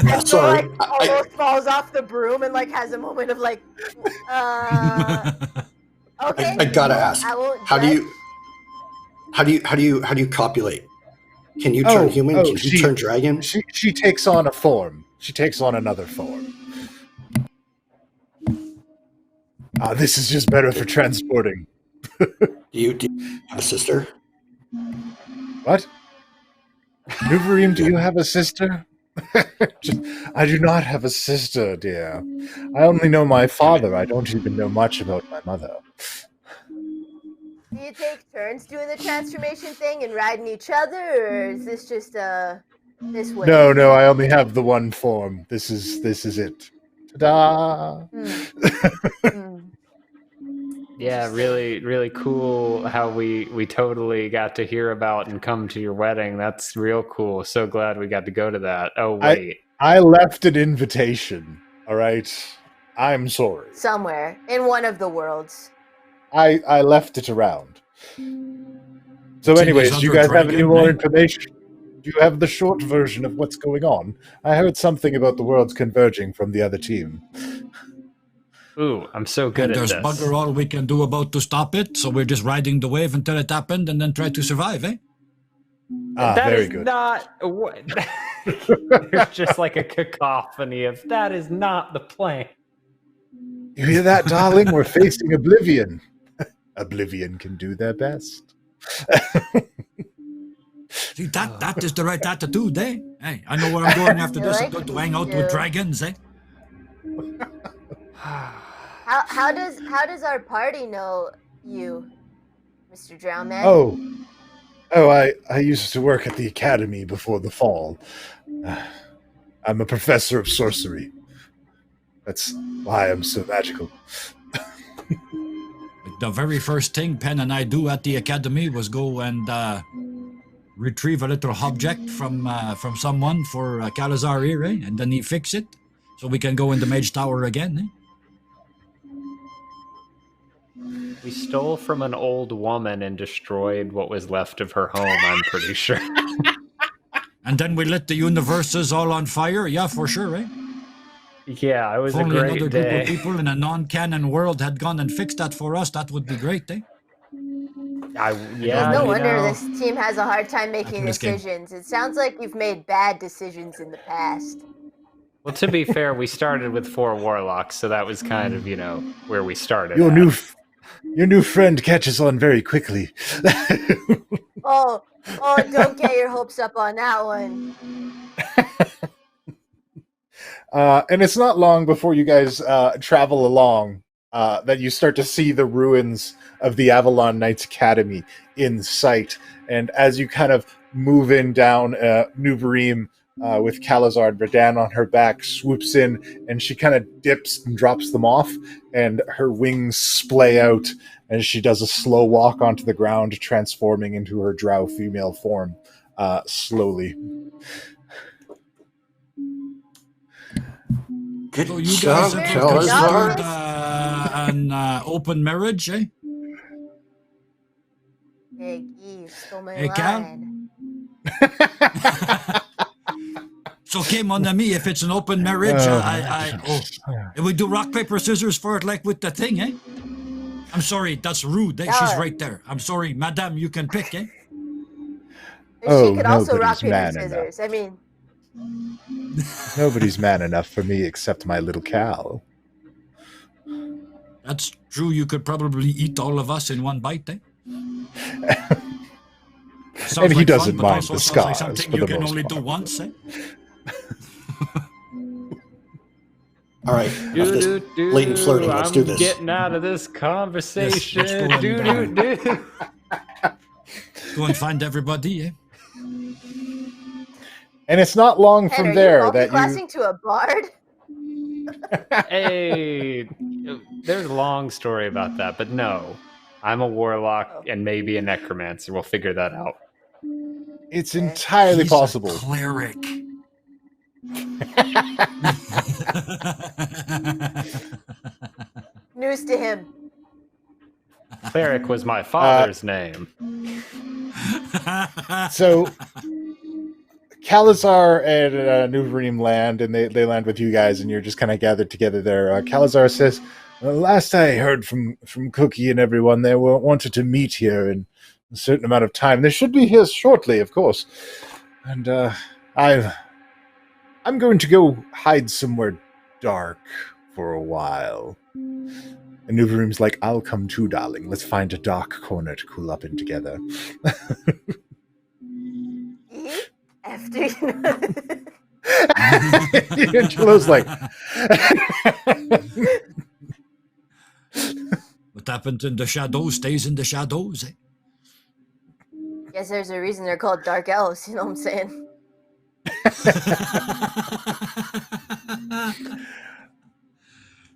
And Sorry, like almost falls off the broom and like has a moment of like, okay. I gotta ask. I won't How do judge. you copulate? Can you turn human? Can you turn dragon? She takes on a form. She takes on another form. This is just better for transporting. Do you have a sister? What? Nuvarim, do you have a sister? I do not have a sister, dear. I only know my father. I don't even know much about my mother. Do you take turns doing the transformation thing and riding each other, or is this just this way? No, I only have the one form. This is it. Ta-da! Yeah, really, really cool how we totally got to hear about and come to your wedding. That's real cool. So glad we got to go to that. Oh, wait. I left an invitation, all right? I'm sorry. Somewhere in one of the worlds. I left it around. So It's in anyways, his do you other guys have any dragon, more eh? information? Do you have the short version of what's going on? I heard something about the worlds converging from the other team. Ooh, I'm so good And at there's this. bugger all we can do about to stop it, so we're just riding the wave until it happened and then try to survive, eh? That very is good. not what. There's just like a cacophony of that is not the plan. You hear that, darling? We're facing Oblivion. Oblivion can do their best. See, that is the right attitude, eh? Hey, I know where I'm going after I this. like I'm going to what hang you out do. with dragons, eh? How does our party know you, Mr. Drownman? Oh, I used to work at the academy before the fall. I'm a professor of sorcery. That's why I'm so magical. The very first thing Penn and I do at the academy was go and retrieve a little object from someone for Calazar here, eh? And then he fix it, so we can go in the Mage Tower again, eh? We stole from an old woman and destroyed what was left of her home, I'm pretty sure. And then we lit the universes all on fire, yeah, for sure, eh? Yeah, it was If a only great another day. group of people in a non-canon world had gone and fixed that for us, that would be great, eh? Yeah, No you wonder know, this team has a hard time making this game. decisions. It sounds like you've made bad decisions in the past. Well, to be fair, we started with 4 warlocks, so that was kind of, where we started Your at. new friend catches on very quickly. Oh, don't get your hopes up on that one. And it's not long before you guys travel along that you start to see the ruins of the Avalon Knights Academy in sight. And as you kind of move in down, Nuvarim with Calazar and Radan on her back swoops in, and she kind of dips and drops them off, and her wings splay out, and she does a slow walk onto the ground, transforming into her drow female form slowly. Good So you job, guys have Calazar. considered an open marriage, eh? Hey, you stole my Hey, Cal? line. So came on to me if it's an open marriage. We do rock, paper, scissors for it like with the thing, eh? I'm sorry, that's rude. Eh? She's right there. I'm sorry, madame, you can pick, eh? Oh, She could also rock, nobody's paper, man scissors. I mean, Nobody's man enough for me except my little Cal. That's true. You could probably eat all of us in one bite, eh? And he like doesn't fun, but mind also the sounds like scars something for you the can most only do part. once, eh? All right, enough this blatant flirting. Let's do this. Getting out of this conversation. Yes, let's go and, Go and find everybody, eh? And it's not long Ken, from are there you that you... multiclassing to a bard? Hey, there's a long story about that, but no. I'm a warlock and maybe a necromancer. We'll figure that out. It's entirely He's possible. a cleric. News to him. Cleric was my father's name. So Calazar and Nuvarim land, and they land with you guys, and you're just kind of gathered together there. Calazar says, last I heard from Cookie and everyone, they wanted to meet here in a certain amount of time. They should be here shortly, of course. And I'm going to go hide somewhere dark for a while. And Nuvarim's like, I'll come too, darling. Let's find a dark corner to cool up in together. After, you know. Angelo's like, What happens in the shadows stays in the shadows. Guess there's a reason they're called dark elves, you know what I'm saying?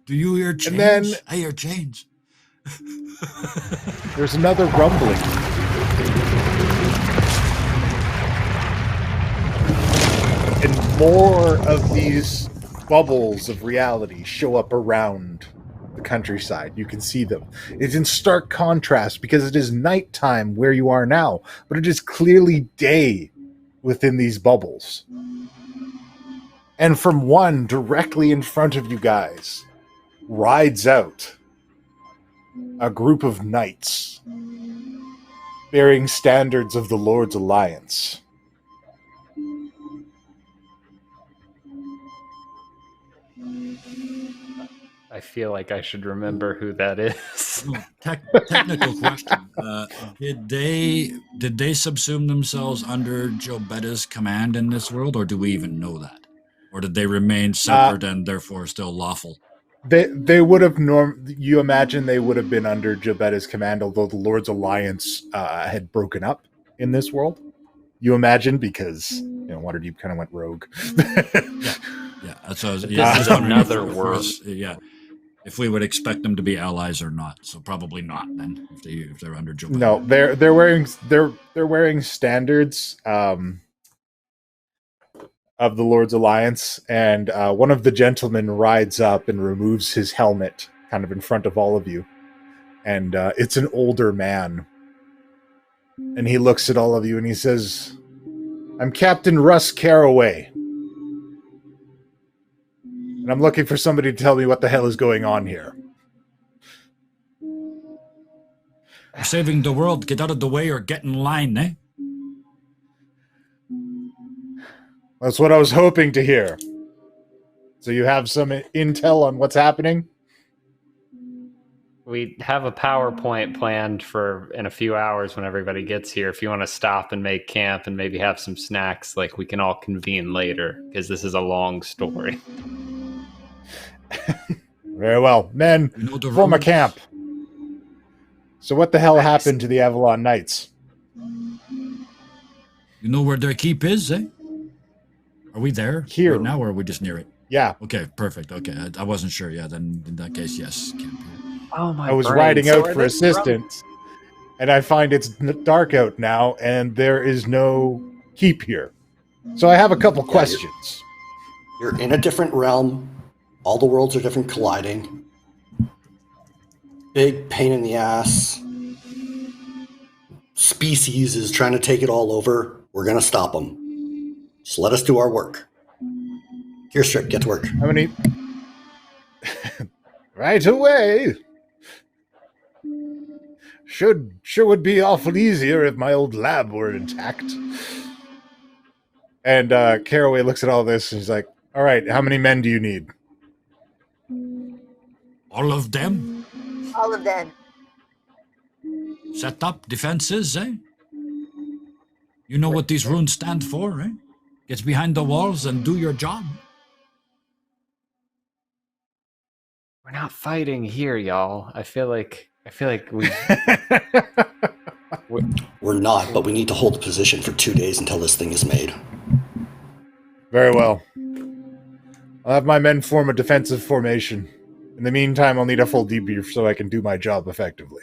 Do you hear change? And then I hear change. there's another rumbling. And more of these bubbles of reality show up around the countryside. You can see them. It's in stark contrast because it is nighttime where you are now, but it is clearly day within these bubbles. And from one directly in front of you guys rides out a group of knights bearing standards of the Lord's Alliance. I feel like I should remember who that is. Technical question. Did they subsume themselves under Jobetta's command in this world, or do we even know that? Or did they remain separate and therefore still lawful? They would have you imagine they would have been under Jobetta's command, although the Lord's Alliance had broken up in this world. You imagine, because Waterdeep kind of went rogue. Yeah. That's what I was, This is another world. Yeah. If we would expect them to be allies or not, so probably not. Then, if they're under Jobetta. No, they're wearing standards of the Lord's Alliance, and one of the gentlemen rides up and removes his helmet, kind of in front of all of you, and it's an older man, and he looks at all of you and he says, "I'm Captain Russ Caraway. And I'm looking for somebody to tell me what the hell is going on here." We're saving the world. Get out of the way or get in line, eh? That's what I was hoping to hear. So you have some intel on what's happening? We have a PowerPoint planned for in a few hours when everybody gets here. If you want to stop and make camp and maybe have some snacks, like we can all convene later, because this is a long story. Very well. Men, form a camp. So what the hell happened to the Avalon Knights? You know where their keep is, eh? Are we there here right now, or are we just near it? Yeah. Okay, perfect. Okay, I wasn't sure. Yeah, then in that case, yes. Camp here. Oh my! I was riding out for assistance, and I find it's dark out now, and there is no keep here. So I have a couple questions. You're in a different realm. All the worlds are different, colliding. Big pain in the ass. Species is trying to take it all over. We're going to stop them. Just let us do our work. Here, Strip, get to work. How many? Right away. Sure would be awful easier if my old lab were intact. And Caraway looks at all this and he's like, "All right, how many men do you need?" All of them? All of them. Set up defenses, eh? You know what these runes stand for, eh? Get behind the walls and do your job. We're not fighting here, y'all. I feel like we. We're not, but we need to hold the position for 2 days until this thing is made. Very well. I'll have my men form a defensive formation. In the meantime, I'll need a full debrief so I can do my job effectively.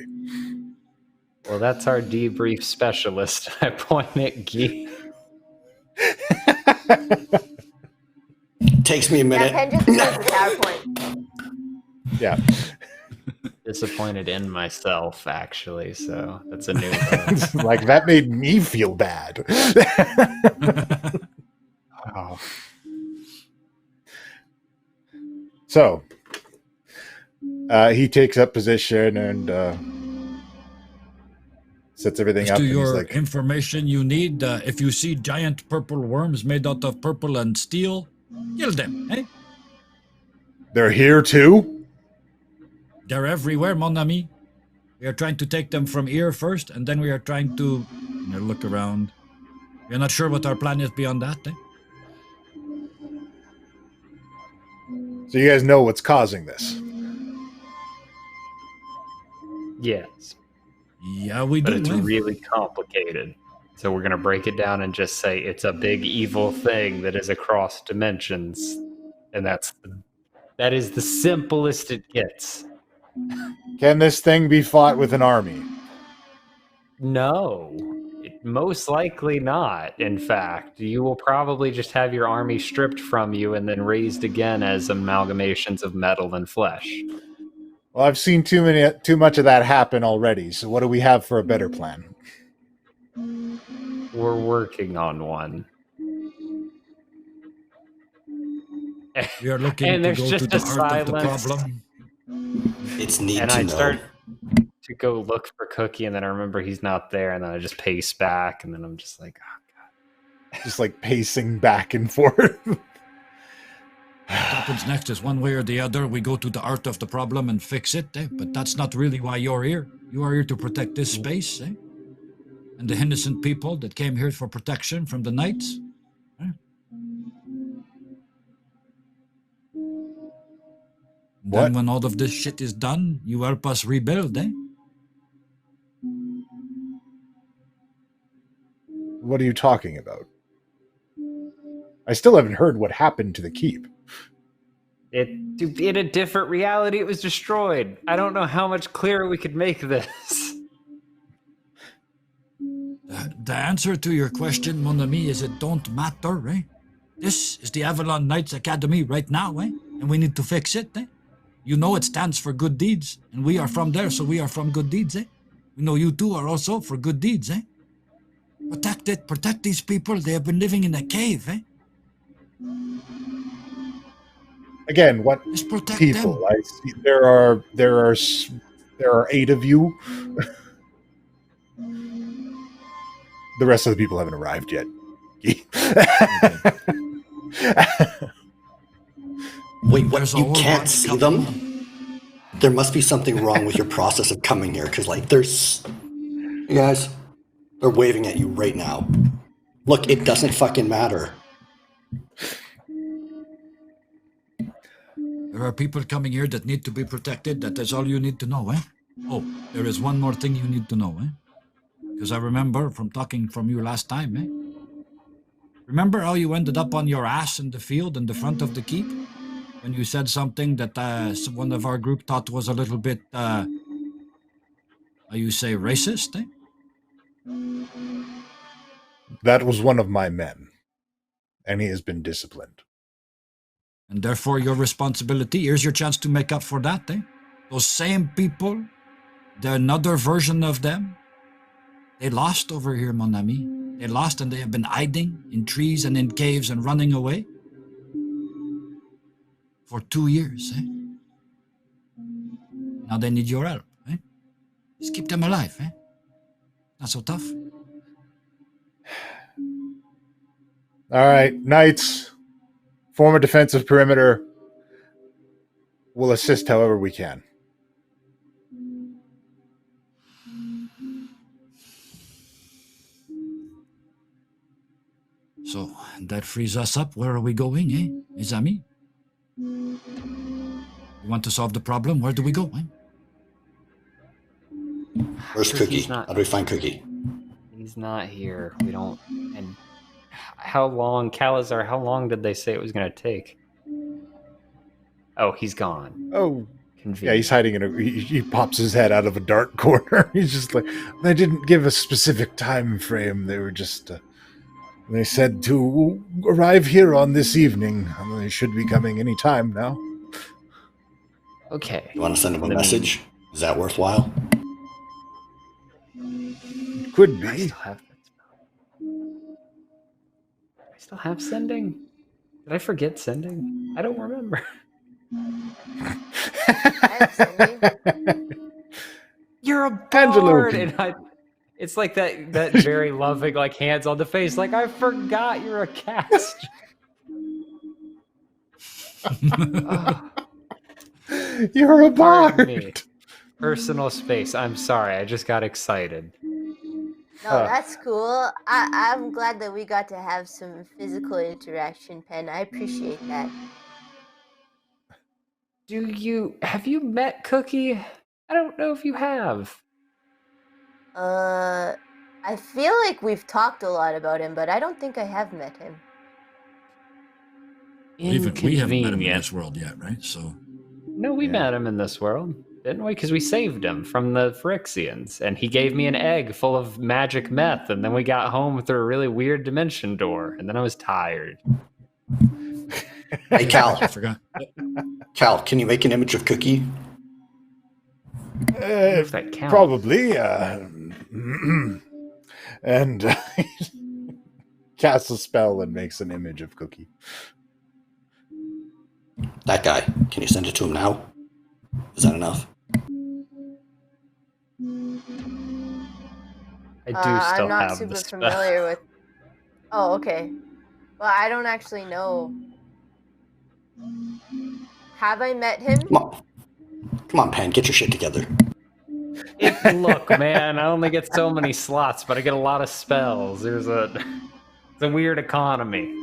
Well, that's our debrief specialist. I point at Guy. Takes me a minute. That pen just says the PowerPoint. Yeah. Disappointed in myself, actually. So that's a new one. Like, that made me feel bad. Oh. So, he takes up position and sets everything up. To And he's your like, information you need, if you see giant purple worms made out of purple and steel, kill them, eh? "They're here too?" They're everywhere, mon ami. We are trying to take them from here first, and then we are trying to look around. We're not sure what our plan is beyond that. So you guys know what's causing this. Yes, Yeah, we but do. it's really complicated. So we're going to break it down and just say it's a big evil thing that is across dimensions. And that is the simplest it gets. Can this thing be fought with an army? No, most likely not. In fact, you will probably just have your army stripped from you and then raised again as amalgamations of metal and flesh. Well, I've seen too much of that happen already. So what do we have for a better plan? We're working on one. We are looking And to there's go just to the a heart of the silence. problem. It's need And to I know. start to go look for Cookie, and then I remember he's not there, and then I just pace back, and then I'm just like, oh, God. Just like pacing back and forth. What happens next is one way or the other, we go to the heart of the problem and fix it, but that's not really why you're here. You are here to protect this space, and the innocent people that came here for protection from the knights. What? Then when all of this shit is done, you help us rebuild, What are you talking about? I still haven't heard what happened to the keep. In a different reality, it was destroyed. I don't know how much clearer we could make this. The answer to your question, mon ami, is it don't matter, This is the Avalon Knights Academy right now, And we need to fix it, You know it stands for good deeds, and we are from there, so we are from good deeds, We know you two are also for good deeds, Protect it, protect these people. They have been living in a cave, Again, what Just protect people? them. I see there are 8 of you. The rest of the people haven't arrived yet. Wait, what? There's a You whole can't bunch see coming. them? There must be something wrong with your process of coming here, because, like, there's... You guys, they're waving at you right now. Look, it doesn't fucking matter. There are people coming here that need to be protected. That is all you need to know, Oh, there is one more thing you need to know, Because I remember from talking from you last time, Remember how you ended up on your ass in the field in the front of the keep? When you said something that one of our group thought was a little bit, how you say, racist, That was one of my men, and he has been disciplined. And therefore your responsibility, here's your chance to make up for that, Those same people, another version of them, they lost over here, mon ami. They lost and they have been hiding in trees and in caves and running away for 2 years, Now they need your help, Just keep them alive, Not so tough. All right, Knights, form a defensive perimeter. We'll assist however we can. So that frees us up. Where are we going, mes amis? You want to solve the problem? Where do we go, Where's Cookie? How do we find Cookie? He's not here. We don't... And how long, Calazar, how long did they say it was going to take? Oh, he's gone. Oh, Convenient. yeah, he's hiding in a... He pops his head out of a dark corner. He's just like... They didn't give a specific time frame. They were just... they said to arrive here on this evening. And they should be coming any time now. Okay. You want to send him a message? Is that worthwhile? Could I be. still have that spell. I still have sending? Did I forget sending? I don't remember. You're a Angelo bard! can- And it's like that very loving, like, hands on the face, like, I forgot you're a cast. You're a Pardon me. bard. Personal space. I'm sorry. I just got excited. No, that's cool. I'm glad that we got to have some physical interaction, Pen. I appreciate that. Have you met Cookie? I don't know if you have. I feel like we've talked a lot about him, but I don't think I have met him. We haven't met him in Inconvenient. this world yet, right? So No, we Yeah. met him in this world, didn't we? Because we saved him from the Phyrexians, and he gave me an egg full of magic meth, and then we got home through a really weird dimension door, and then I was tired. Hey, Cal. I forgot. Cal, can you make an image of Cookie? If that counts. Probably. And casts a spell and makes an image of Cookie. That guy. Can you send it to him now? Is that enough? I do still I'm not have super the spell. familiar with. Oh, okay. Well, I don't actually know. Have I met him? Come on, Pan, get your shit together. Look, man, I only get so many slots, but I get a lot of spells. It's a weird economy.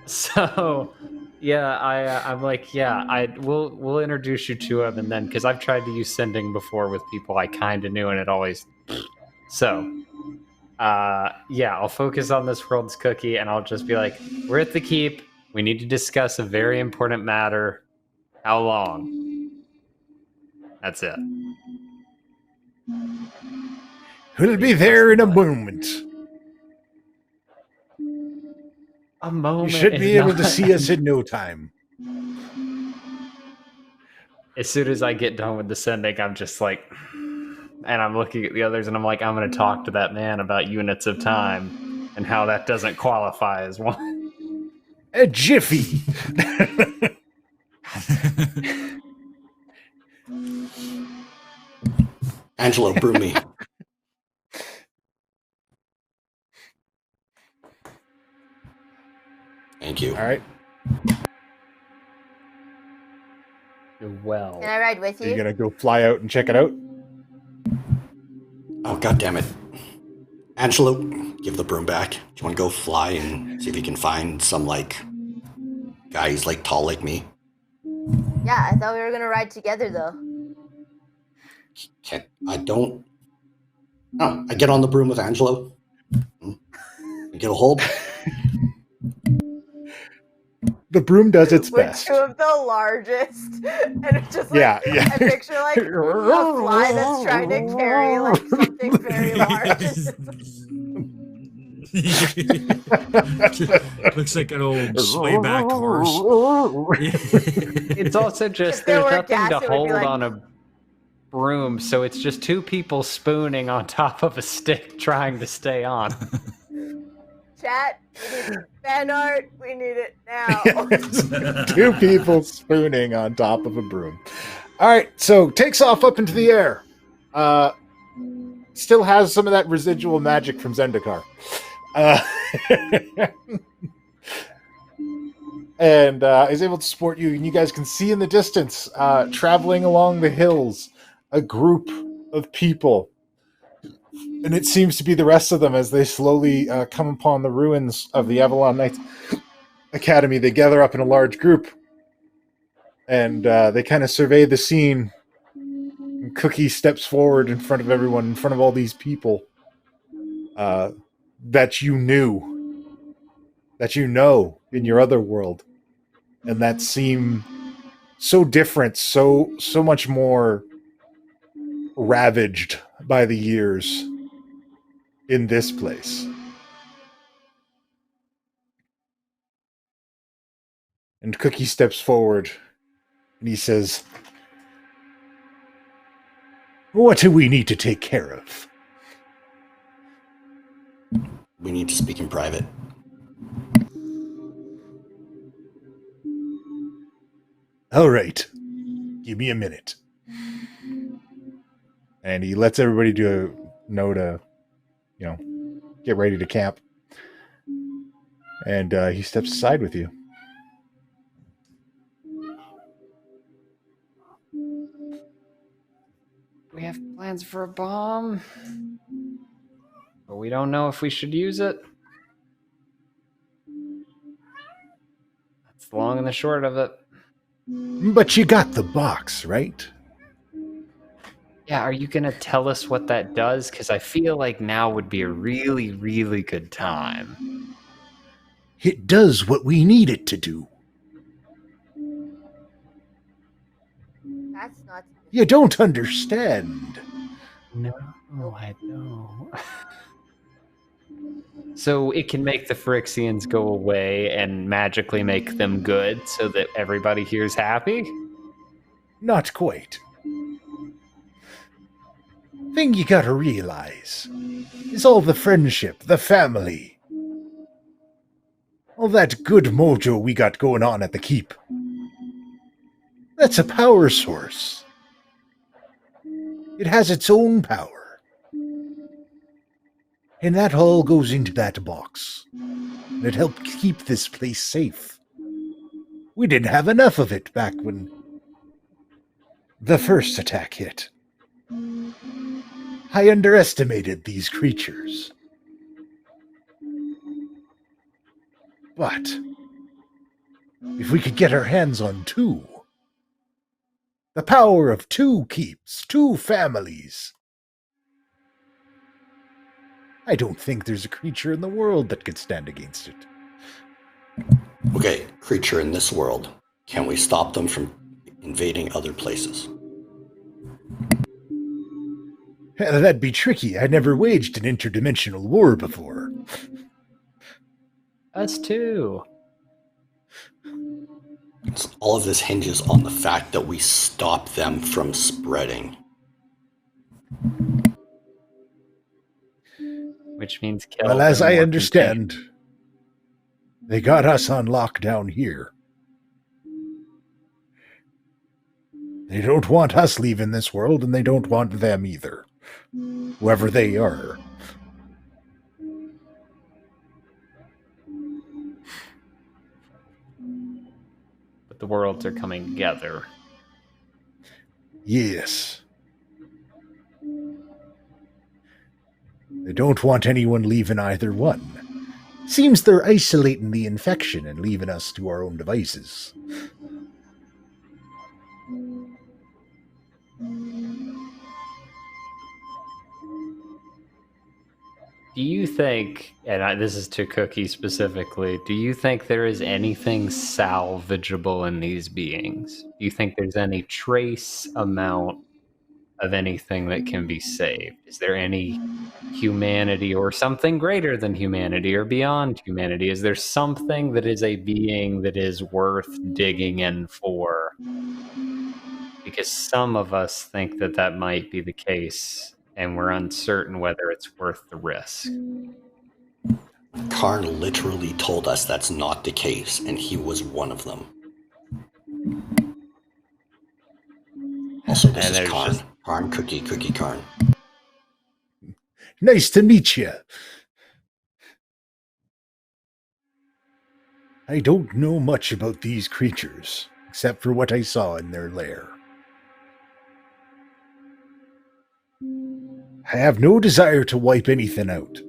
So yeah, I'm like, yeah, we'll introduce you to him, and then because I've tried to use sending before with people I kind of knew, and it always. So, yeah, I'll focus on this world's Cookie, and I'll just be like, we're at the keep. We need to discuss a very important matter. How long? That's it. We'll be there in a moment. A moment. You should be is able to not- see us in no time. As soon as I get done with the sending, I'm just like, and I'm looking at the others, and I'm like, I'm going to talk to that man about units of time and how that doesn't qualify as one. A jiffy. Angelo, brew me. Thank you. All right. Well, Can I ride with Are you you? gonna go fly out and check it out? Oh, god damn it. Angelo, give the broom back. Do you want to go fly and see if you can find some, guy who's, tall like me? Yeah, I thought we were gonna ride together though. I don't... Oh, I get on the broom with Angelo. You get a hold? The broom does its We're best. two of the largest, and it's just Yeah. I picture a fly that's trying to carry something very large. Looks like an old swayback horse. it's also just If there there's were nothing gas, to it would be hold like- on a broom, so it's just two people spooning on top of a stick trying to stay on. Chat, we need fan art. We need it now. Two people spooning on top of a broom. All right, so takes off up into the air. Still has some of that residual magic from Zendikar. And is able to support you. And you guys can see in the distance, traveling along the hills, a group of people. And it seems to be the rest of them as they slowly come upon the ruins of the Avalon Knights Academy. They gather up in a large group. And they kind of survey the scene. And Cookie steps forward in front of everyone, in front of all these people that you knew, that you know in your other world, and that seem so different, so much more ravaged by the years in this place. And Cookie steps forward and he says, "What do we need to take care of?" We need to speak in private. All right. Give me a minute. And he lets everybody know to, get ready to camp. And he steps aside with you. have plans for a bomb, but we don't know if we should use it. That's the long and the short of it. But you got the box, right? Yeah, are you going to tell us what that does? Because I feel like now would be a really, really good time. It does what we need it to do. That's not. You don't understand. No, I don't. So it can make the Phyrexians go away and magically make them good so that everybody here's happy? Not quite. Thing you gotta realize is all the friendship, the family, all that good mojo we got going on at the keep. That's a power source. It has its own power. And that all goes into that box. It helped keep this place safe. We didn't have enough of it back when the first attack hit. I underestimated these creatures. But if we could get our hands on two, the power of two keeps, two families, I don't think there's a creature in the world that could stand against it. Okay, creature in this world. Can we stop them from invading other places? That'd be tricky. I never waged an interdimensional war before. Us too. All of this hinges on the fact that we stop them from spreading. Which means kill Well, as them I or understand, they got us on lockdown here. They don't want us leaving this world, and they don't want them either. Whoever they are. But the worlds are coming together. Yes. They don't want anyone leaving either one. Seems they're isolating the infection and leaving us to our own devices. Do you think, and this is to Cookie specifically, do you think there is anything salvageable in these beings? Do you think there's any trace amount of anything that can be saved? Is there any humanity or something greater than humanity or beyond humanity? Is there something that is a being that is worth digging in for? Because some of us think that that might be the case, and we're uncertain whether it's worth the risk. Karn literally told us that's not the case, and he was one of them. Also, this is Karn. Karn, Cookie, Karn. Nice to meet you. I don't know much about these creatures, except for what I saw in their lair. I have no desire to wipe anything out.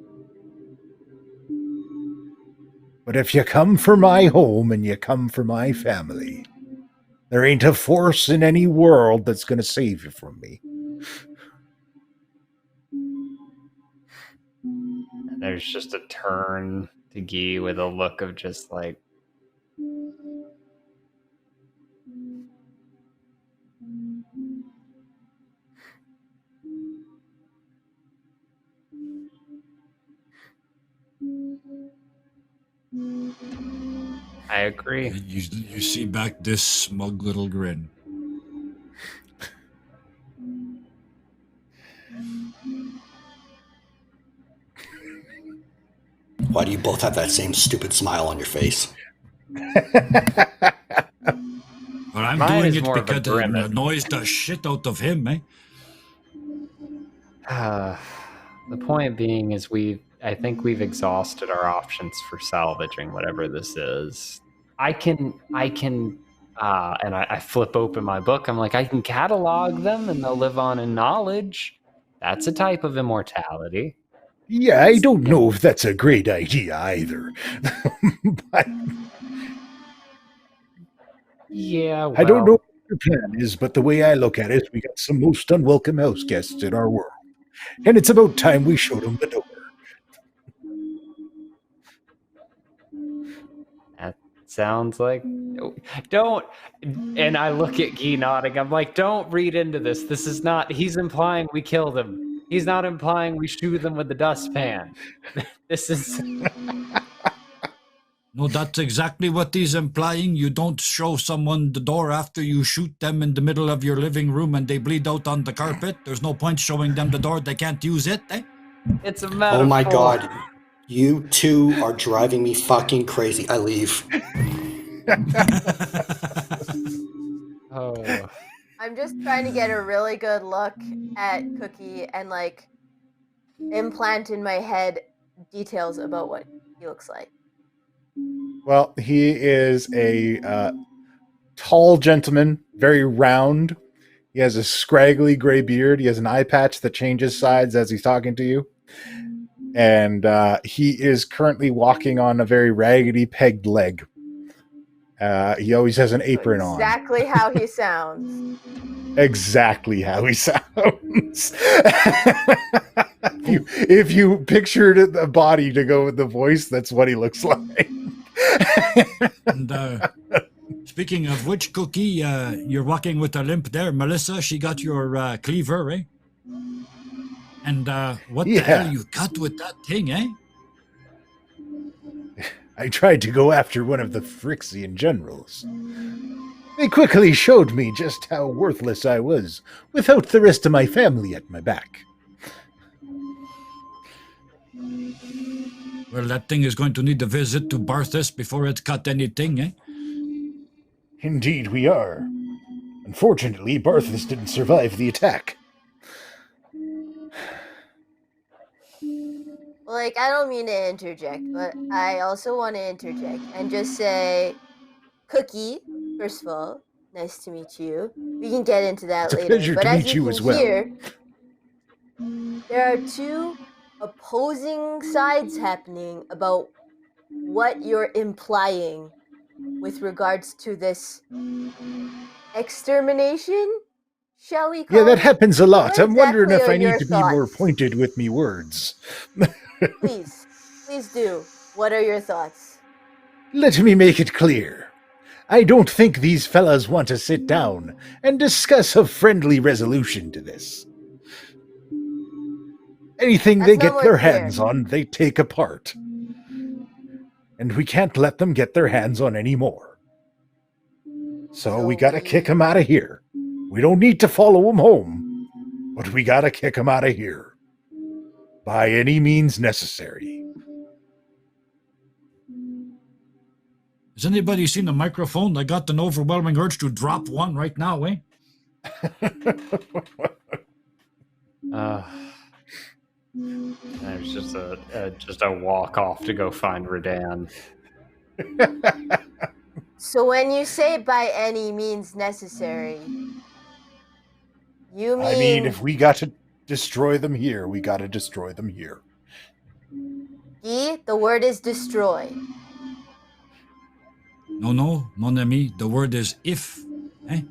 But if you come for my home and you come for my family, there ain't a force in any world that's going to save you from me. There's just a turn to Guy with a look of just like, I agree. You see back this smug little grin. Why do you both have that same stupid smile on your face? But I'm Mine doing is it more of a because it grimace. annoys the shit out of him, eh? The point being is I think we've exhausted our options for salvaging whatever this is. I can And I flip open my book. I'm like, I can catalog them and they'll live on in knowledge. That's a type of immortality. Yeah, I don't know if that's a great idea either. But Yeah, well, I don't know what your plan is, but the way I look at it, we got some most unwelcome house guests in our world. And it's about time we showed them the door. that sounds like... Don't... And I look at Guy nodding. I'm like, don't read into this. This is not... He's implying we kill them. He's not implying we shoot them with the dustpan. This is... No, that's exactly what he's implying. You don't show someone the door after you shoot them in the middle of your living room and they bleed out on the carpet. There's no point showing them the door. They can't use it, eh? It's a metaphor. Oh my god. You two are driving me fucking crazy. I leave. Oh. I'm just trying to get a really good look at Cookie and like implant in my head details about what he looks like. Well, he is a tall gentleman, very round. He has a scraggly gray beard. He has an eye patch that changes sides as he's talking to you. And he is currently walking on a very raggedy pegged leg. He always has an apron on. Exactly how he sounds. Exactly how he sounds. if you pictured a body to go with the voice, that's what he looks like. And speaking of which, Cookie, you're walking with a limp there. Melissa, she got your cleaver, eh? And what the hell you cut with that thing, eh? I tried to go after one of the Phyrexian generals. They quickly showed me just how worthless I was without the rest of my family at my back. Well, that thing is going to need a visit to Barthas before it cut anything, eh? Indeed we are. Unfortunately, Barthas didn't survive the attack. Like, I don't mean to interject, but I also want to interject and just say, Cookie, first of all, nice to meet you. We can get into that It's a later. pleasure But to as meet you you can as well. hear, there are two opposing sides happening about what you're implying with regards to this extermination, shall we call Yeah, that it? happens a lot. What I'm wondering exactly if are I need your to be more thoughts? pointed with me words. Please do. What are your thoughts? Let me make it clear. I don't think these fellas want to sit down and discuss a friendly resolution to this. Anything they That's get not their more clear. hands on, they take apart. And we can't let them get their hands on any more. So we gotta kick them out of here. We don't need to follow them home, but we gotta kick them out of here. By any means necessary. Has anybody seen a microphone? I got an overwhelming urge to drop one right now, eh? There's just a walk off to go find Redan. So when you say by any means necessary, you mean... I mean, if we got to destroy them here, we gotta destroy them here. Guy, the word is destroy. No, mon ami. The word is if, eh?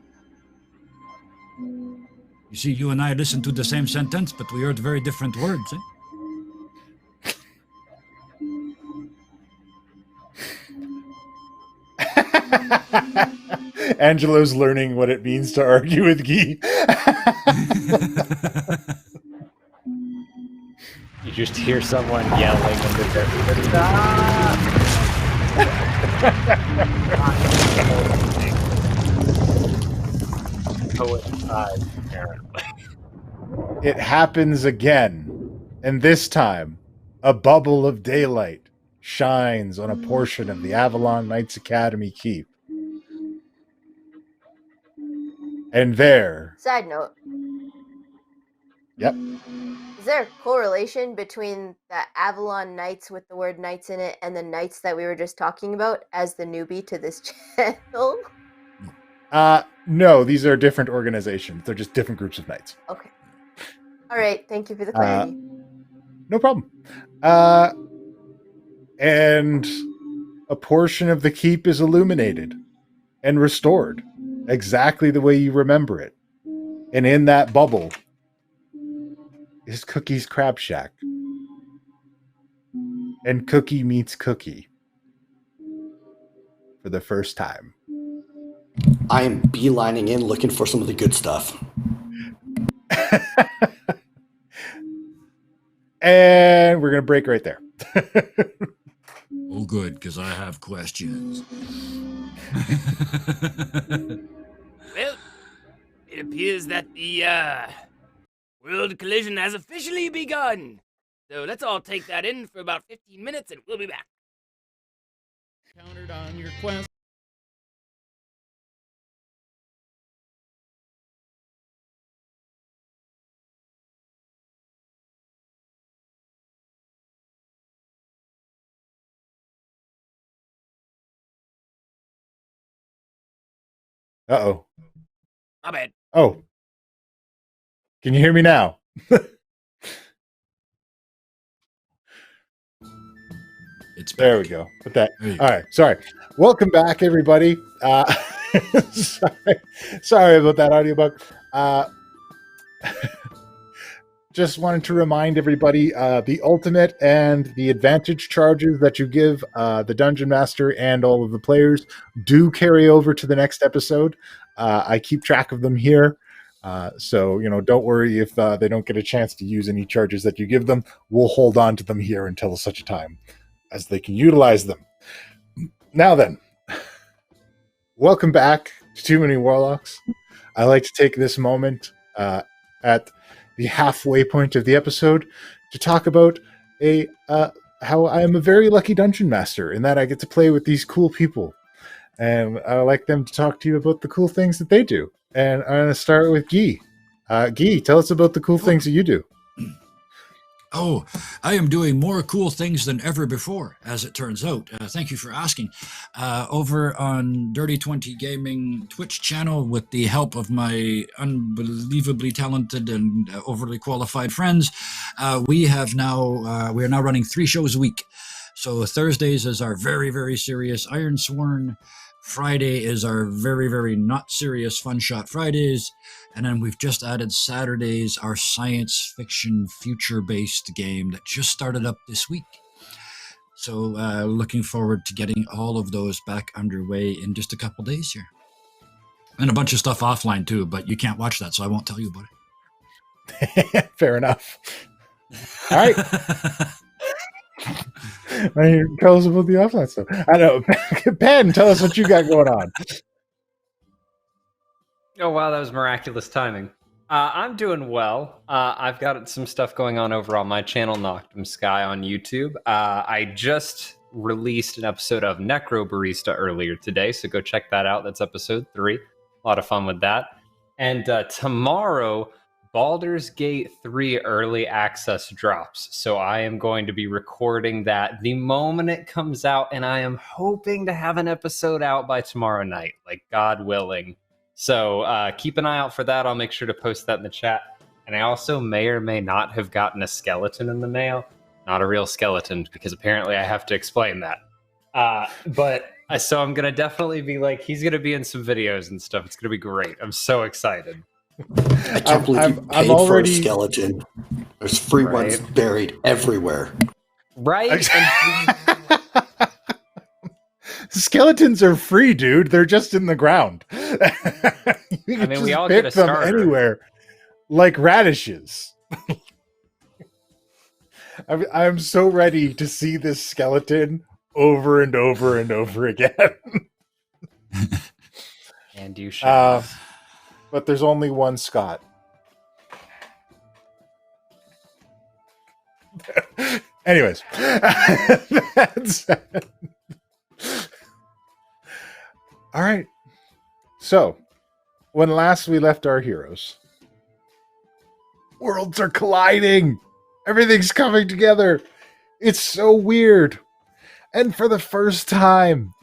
You see, you and I listened to the same sentence, but we heard very different words, eh? Angelo's learning what it means to argue with Guy. You just hear someone yelling in the distance. Coincide, apparently. It happens again, and this time, a bubble of daylight shines on a portion of the Avalon Knights Academy keep. And there... Side note. Yep. Is there a correlation between the Avalon Knights with the word knights in it and the knights that we were just talking about as the newbie to this channel? No, these are different organizations. They're just different groups of knights. Okay. All right. Thank you for the clarity. No problem. And a portion of the keep is illuminated and restored exactly the way you remember it. And in that bubble is Cookie's Crab Shack. And Cookie meets Cookie for the first time. I am beelining in looking for some of the good stuff. And we're going to break right there. Oh, good, because I have questions. Well, it appears that the world collision has officially begun. So let's all take that in for about 15 minutes and we'll be back. Countered on your quest. Uh-oh. My bad. Oh. Can you hear me now? It's There back. we go. Put that. There you All right. Sorry. Welcome back, everybody. Sorry about that audio bug. Just wanted to remind everybody the ultimate and the advantage charges that you give the Dungeon Master and all of the players do carry over to the next episode. I keep track of them here. So, don't worry if they don't get a chance to use any charges that you give them. We'll hold on to them here until such a time as they can utilize them. Now then, welcome back to Too Many Warlocks. I like to take this moment at the halfway point of the episode to talk about how I am a very lucky dungeon master in that I get to play with these cool people. And I like them to talk to you about the cool things that they do. And I'm going to start with Guy. Guy, tell us about the cool things that you do. Oh, I am doing more cool things than ever before, as it turns out. Thank you for asking. Over on Dirty 20 Gaming Twitch channel, with the help of my unbelievably talented and overly qualified friends, we are now running 3 shows a week. So Thursdays is our very, very serious Iron Sworn. Friday is our very, very not serious Fun Shot Fridays. And then we've just added Saturdays, our science fiction future-based game that just started up this week. So looking forward to getting all of those back underway in just a couple days here. And a bunch of stuff offline too, but you can't watch that, so I won't tell you about it. Fair enough. All right. Tell us about the offline stuff. I know. Ben, tell us what you got going on. Oh, wow, that was miraculous timing. I'm doing well. I've got some stuff going on over on my channel, Noctum Sky on YouTube. I just released an episode of Necro Barista earlier today, so go check that out. That's episode 3. A lot of fun with that. And tomorrow, Baldur's Gate 3 early access drops. So I am going to be recording that the moment it comes out, and I am hoping to have an episode out by tomorrow night, like God willing. So keep an eye out for that. I'll make sure to post that in the chat. And I also may or may not have gotten a skeleton in the mail. Not a real skeleton, because apparently I have to explain that. So I'm going to definitely be he's going to be in some videos and stuff. It's going to be great. I'm so excited. I can't believe you paid for a skeleton. There's free ones buried everywhere. Right? Skeletons are free, dude. They're just in the ground. You can we all pick get a them starter anywhere, like radishes. I'm so ready to see this skeleton over and over and over again. And you should. But there's only one Scott. Anyways, that's all right. So, when last we left our heroes, worlds are colliding. Everything's coming together. It's so weird. And for the first time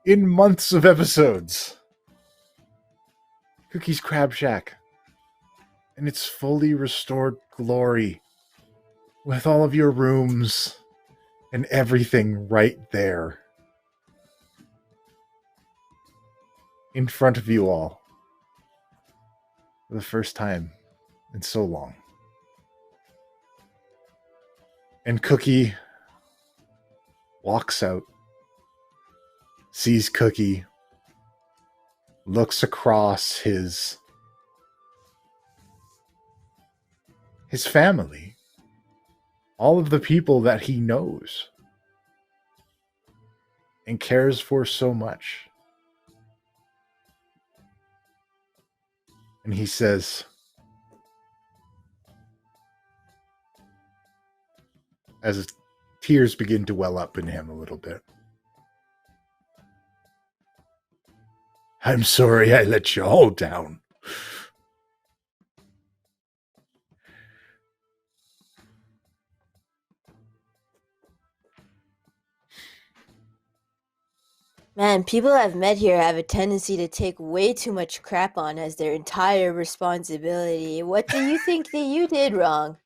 in months of episodes, Cookie's Crab Shack. In its fully restored glory. With all of your rooms and everything right there. In front of you all. For the first time in so long. And Cookie walks out, sees Cookie, looks across his family, all of the people that he knows and cares for so much. And he says, as tears begin to well up in him a little bit, I'm sorry I let you all down. Man, people I've met here have a tendency to take way too much crap on as their entire responsibility. What do you think that you did wrong?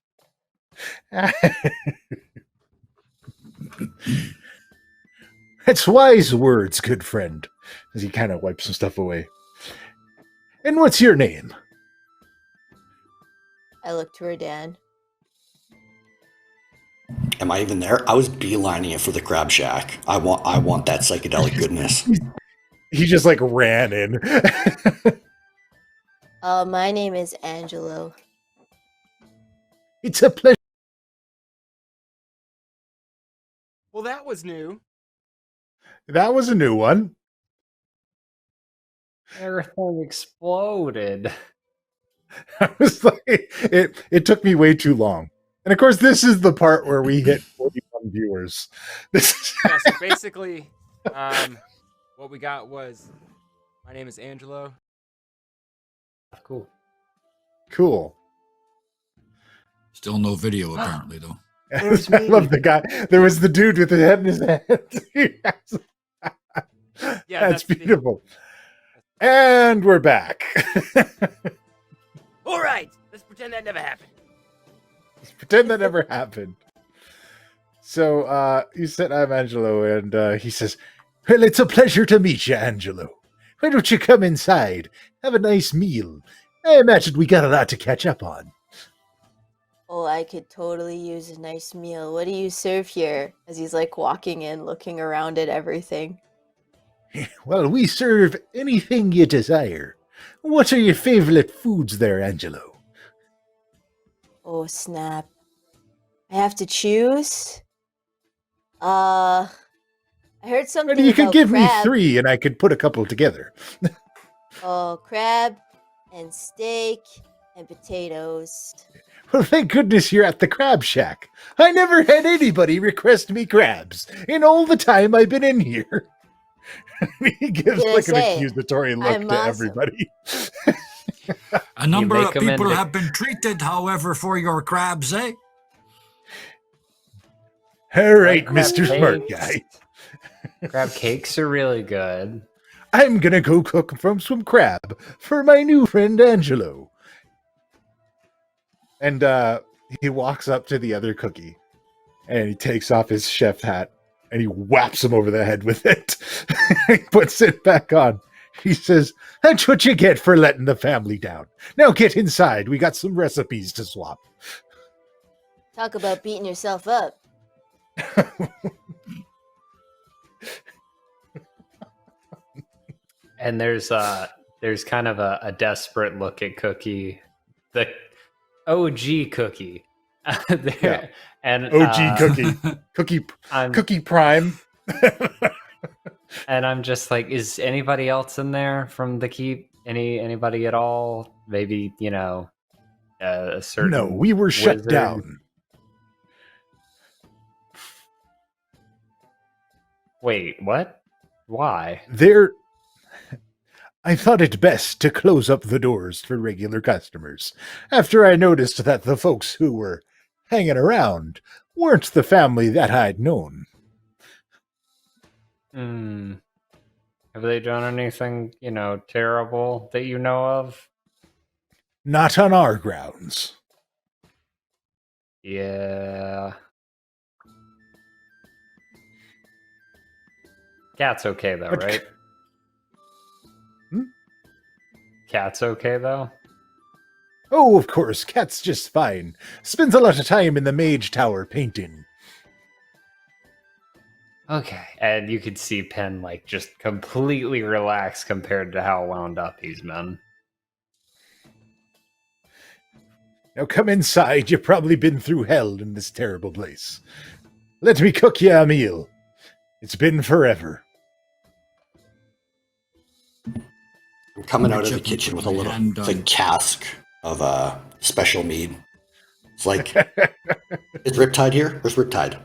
That's wise words, good friend. As he kind of wipes some stuff away. And what's your name? I look to her, Dan. Am I even there? I was beelining it for the Crab Shack. I want that psychedelic goodness. He just like ran in. My name is Angelo. It's a pleasure. Well, that was new. That was a new one. Everything exploded. I was like, it took me way too long. And of course, this is the part where we hit 41 viewers. This is Yeah, so basically, what we got was, my name is Angelo. Cool. cool. Still no video, apparently, though. I love the guy. There was the dude with the head in his hand. Yeah, That's beautiful. And we're back. All right, let's pretend that never happened. Let's pretend that never happened. So you said I'm Angelo, and he says, well, it's a pleasure to meet you, Angelo. Why don't you come inside? Have a nice meal. I imagine we got a lot to catch up on. Oh, I could totally use a nice meal. What do you serve here? As he's like walking in, looking around at everything. Well, we serve anything you desire. What are your favorite foods there, Angelo? Oh, snap. I have to choose? I heard something Well, you could about give crab. me 3 and I could put a couple together. Oh, crab and steak and potatoes. Well, thank goodness you're at the Crab Shack. I never had anybody request me crabs in all the time I've been in here. He gives Did I like an say? accusatory look I'm to awesome. everybody. A number make of 'em people into- have been treated, however, for your crabs, eh? All right, Crab Mr. Smart cakes. Guy. Crab cakes are really good. I'm gonna go cook from some crab for my new friend Angelo. And he walks up to the other cookie and he takes off his chef hat and he whaps him over the head with it. He puts it back on. He says, that's what you get for letting the family down. Now get inside. We got some recipes to swap. Talk about beating yourself up. And there's kind of a desperate look at Cookie, the OG Cookie. There, Yeah. and OG cookie. I'm, Cookie Prime. and I'm just like, is anybody else in there from the keep? Anybody at all? Maybe, a certain No, we were shut wizard? down. Wait, what? Why? I thought it best to close up the doors for regular customers after I noticed that the folks who were hanging around weren't the family that I'd known. Have they done anything, terrible that you know of? Not on our grounds. Yeah. Cat's okay though, But- right? Hmm? Cat's okay though? Oh, of course, Cat's just fine. Spends a lot of time in the Mage Tower painting. Okay. And you could see Penn just completely relaxed compared to how wound up he's been. Now come inside. You've probably been through hell in this terrible place. Let me cook you a meal. It's been forever. I'm coming out of the Chip, kitchen with a my little hand it's a on- cask of special mead. It's like, is Riptide here? Where's Riptide?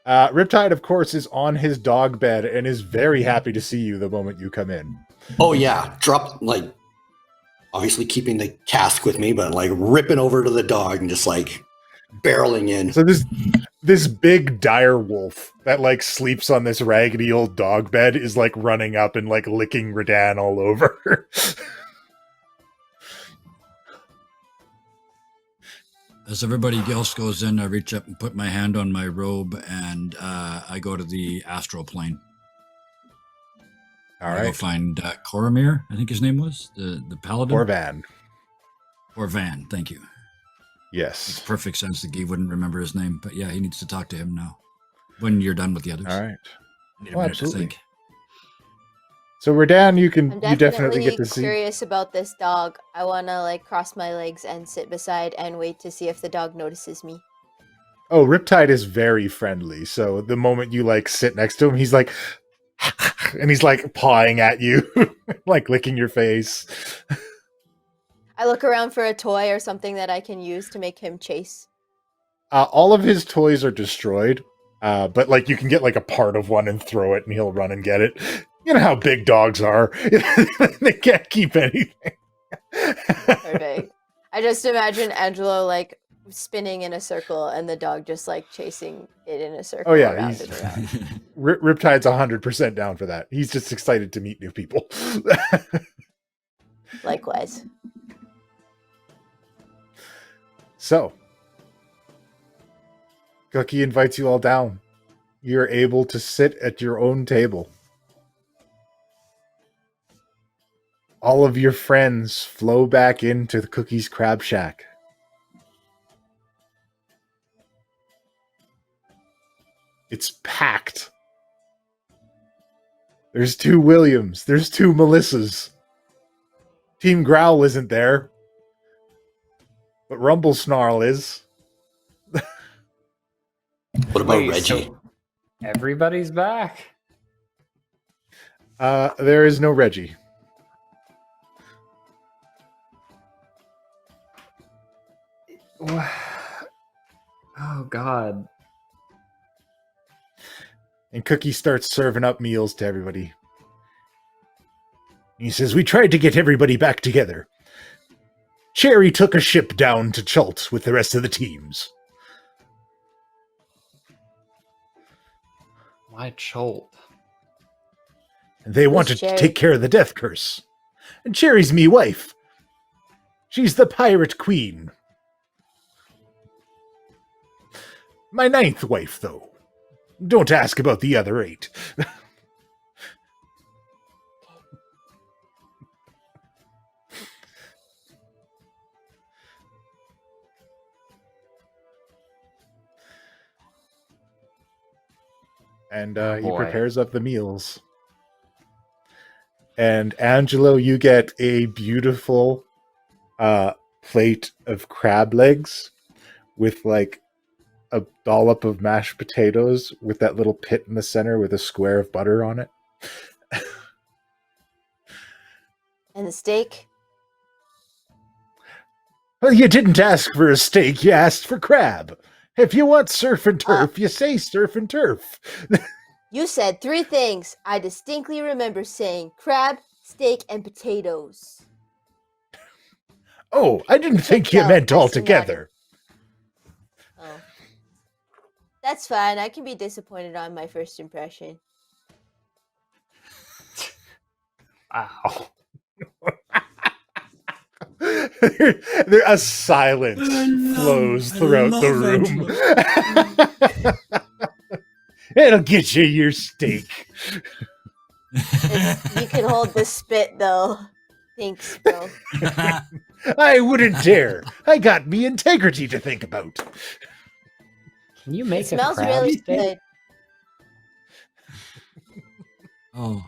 Riptide, of course, is on his dog bed and is very happy to see you the moment you come in. Oh yeah, obviously keeping the cask with me, but ripping over to the dog and just barreling in. So this big dire wolf that sleeps on this raggedy old dog bed is running up and licking Radan all over. As everybody else goes in, I reach up and put my hand on my robe, and I go to the astral plane. All I go right. find Coromir, I think his name was, the paladin. Orvan. Van, thank you. Yes. Makes perfect sense that Guy wouldn't remember his name, but yeah, he needs to talk to him now. When you're done with the others. All right. I need a minute to absolutely. think. So Radan, I'm you definitely get to see. curious about this dog. I want to cross my legs and sit beside and wait to see if the dog notices me. Oh, Riptide is very friendly. So the moment you sit next to him, he's like, and he's pawing at you, licking your face. I look around for a toy or something that I can use to make him chase. All of his toys are destroyed, but you can get a part of one and throw it, and he'll run and get it. You know how big dogs are; they can't keep anything. Perfect. I just imagine Angelo spinning in a circle and the dog just chasing it in a circle. Oh, yeah, around he's- and around. Riptide's 100% down for that. He's just excited to meet new people. Likewise. So, Cookie invites you all down. You're able to sit at your own table. All of your friends flow back into the Cookie's Crab Shack. It's packed. There's 2 Williams. There's 2 Melissas. Team Growl isn't there. But Rumble Snarl is. What about Wait, Reggie? so everybody's back? There is no Reggie. Oh, God. And Cookie starts serving up meals to everybody. He says, "We tried to get everybody back together. Cherry took a ship down to Chult with the rest of the teams. Why Cholt? And they wanted to Cherry? take care of the death curse. And Cherry's me wife. She's the pirate queen. My 9th wife, though. Don't ask about the other 8. And he Boy. prepares up the meals. And Angelo, you get a beautiful plate of crab legs with a dollop of mashed potatoes with that little pit in the center with a square of butter on it. And the steak? Well, you didn't ask for a steak, you asked for crab. If you want surf and turf, you say surf and turf. You said 3 things. I distinctly remember saying crab, steak, and potatoes. Oh, I didn't think you tell, meant I all see together. Oh. That's fine. I can be disappointed on my first impression. Wow. A silence flows throughout the room. It'll get you your steak. You can hold the spit though. Thanks, bro. I wouldn't dare. I got me integrity to think about. Can you It make a smells crab really steak? good. Oh,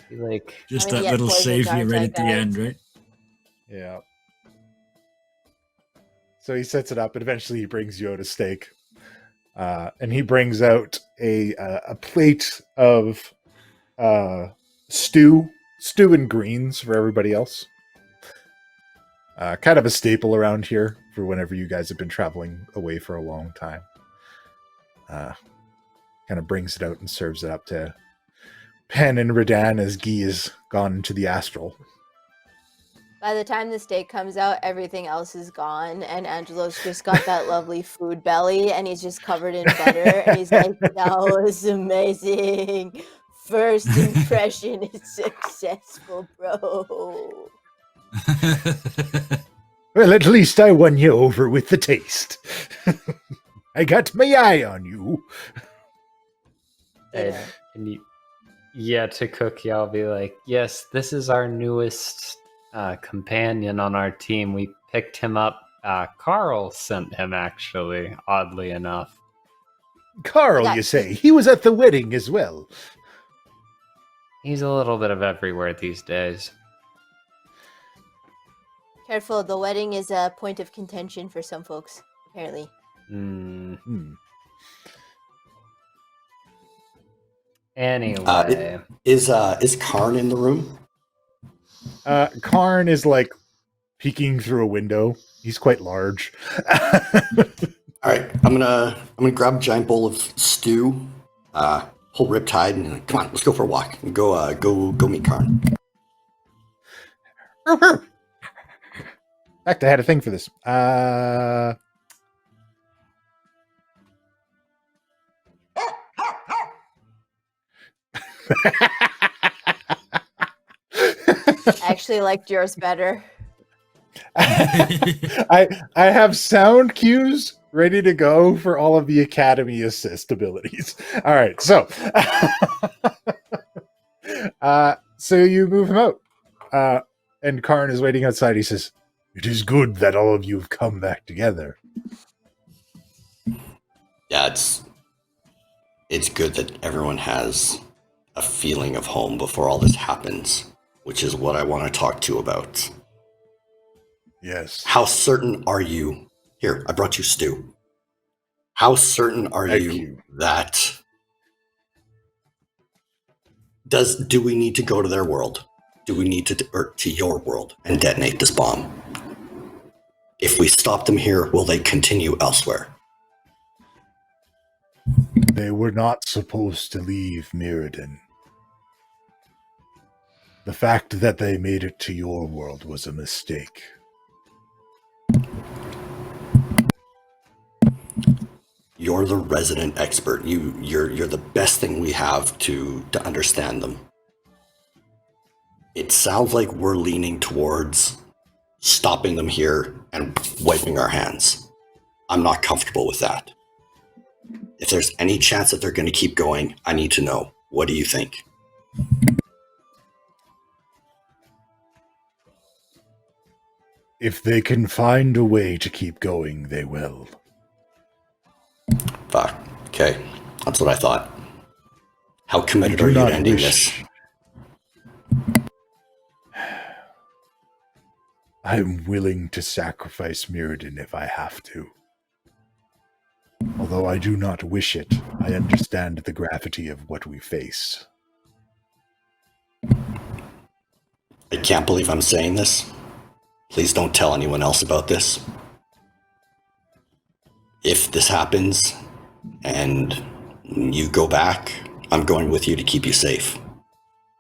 Be like, just I mean, that yeah, little poison save you darts, right I at the bet. end, right? Yeah. So he sets it up, and eventually he brings you out a steak. And he brings out a plate of stew and greens for everybody else. Kind of a staple around here for whenever you guys have been traveling away for a long time. Kind of brings it out and serves it up to Pen and Redan as Guy has gone into the astral. By the time the steak comes out, everything else is gone, and Angelo's just got that lovely food belly, and he's just covered in butter, and he's like, "That was amazing. First impression is successful, bro." Well, at least I won you over with the taste. I got my eye on you. and to Cookie, I'll be like, yes, this is our newest companion on our team. We picked him up. Carl sent him, actually, oddly enough. Carl, Yeah. you say? He was at the wedding as well. He's a little bit of everywhere these days. Careful, the wedding is a point of contention for some folks, apparently. Anyway. Is Karn in the room? Karn is like peeking through a window. He's quite large. All right, I'm gonna grab a giant bowl of stew, whole riptide, and come on, let's go for a walk. And go meet Karn. In fact, I had a thing for this. I actually liked yours better. I have sound cues ready to go for all of the Academy assist abilities. All right, so so you move him out, and Karn is waiting outside. He says, "It is good that all of you have come back together." Yeah, it's good that everyone has a feeling of home before all this happens, which is what I want to talk to you about. Yes. How certain are you? Here, I brought you stew. How certain are Thank you you. that do we need to go to their world? Do we need to your world and detonate this bomb? If we stop them here, will they continue elsewhere? They were not supposed to leave Mirrodin. The fact that they made it to your world was a mistake. You're the resident expert. You're the best thing we have to understand them. It sounds like we're leaning towards stopping them here and wiping our hands. I'm not comfortable with that. If there's any chance that they're going to keep going, I need to know. What do you think? If they can find a way to keep going, they will. Fuck. Okay. That's what I thought. How committed are you to ending this? I'm willing to sacrifice Mirrodin if I have to. Although I do not wish it, I understand the gravity of what we face. I can't believe I'm saying this. Please don't tell anyone else about this. If this happens and you go back, I'm going with you to keep you safe.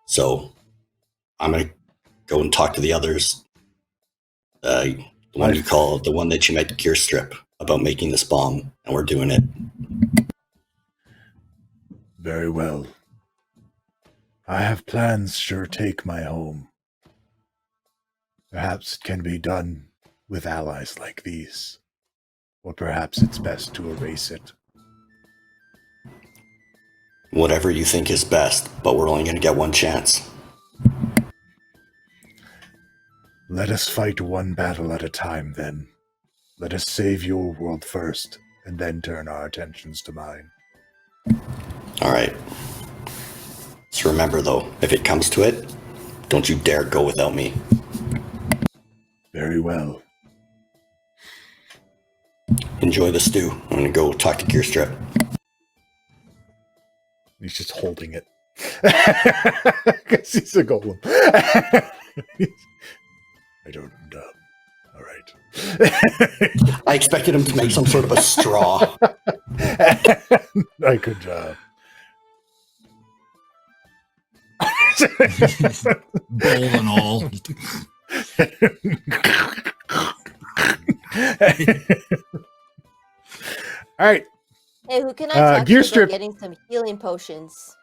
So I'm going to go and talk to the others. The one that you met Gear Strip about making this bomb, and we're doing it. Very well. I have plans sure take my home. Perhaps it can be done with allies like these. Or perhaps it's best to erase it. Whatever you think is best, but we're only going to get one chance. Let us fight one battle at a time, then. Let us save your world first, and then turn our attentions to mine. All right. Just remember, though, if it comes to it, don't you dare go without me. Very well. Enjoy the stew. I'm going to go talk to Gearstrip. He's just holding it. Because he's a golem. I don't... all right. I expected him to make some sort of a straw. I could... Bowl and all. All right. Hey, who can I talk to Gearstrip. about getting some healing potions?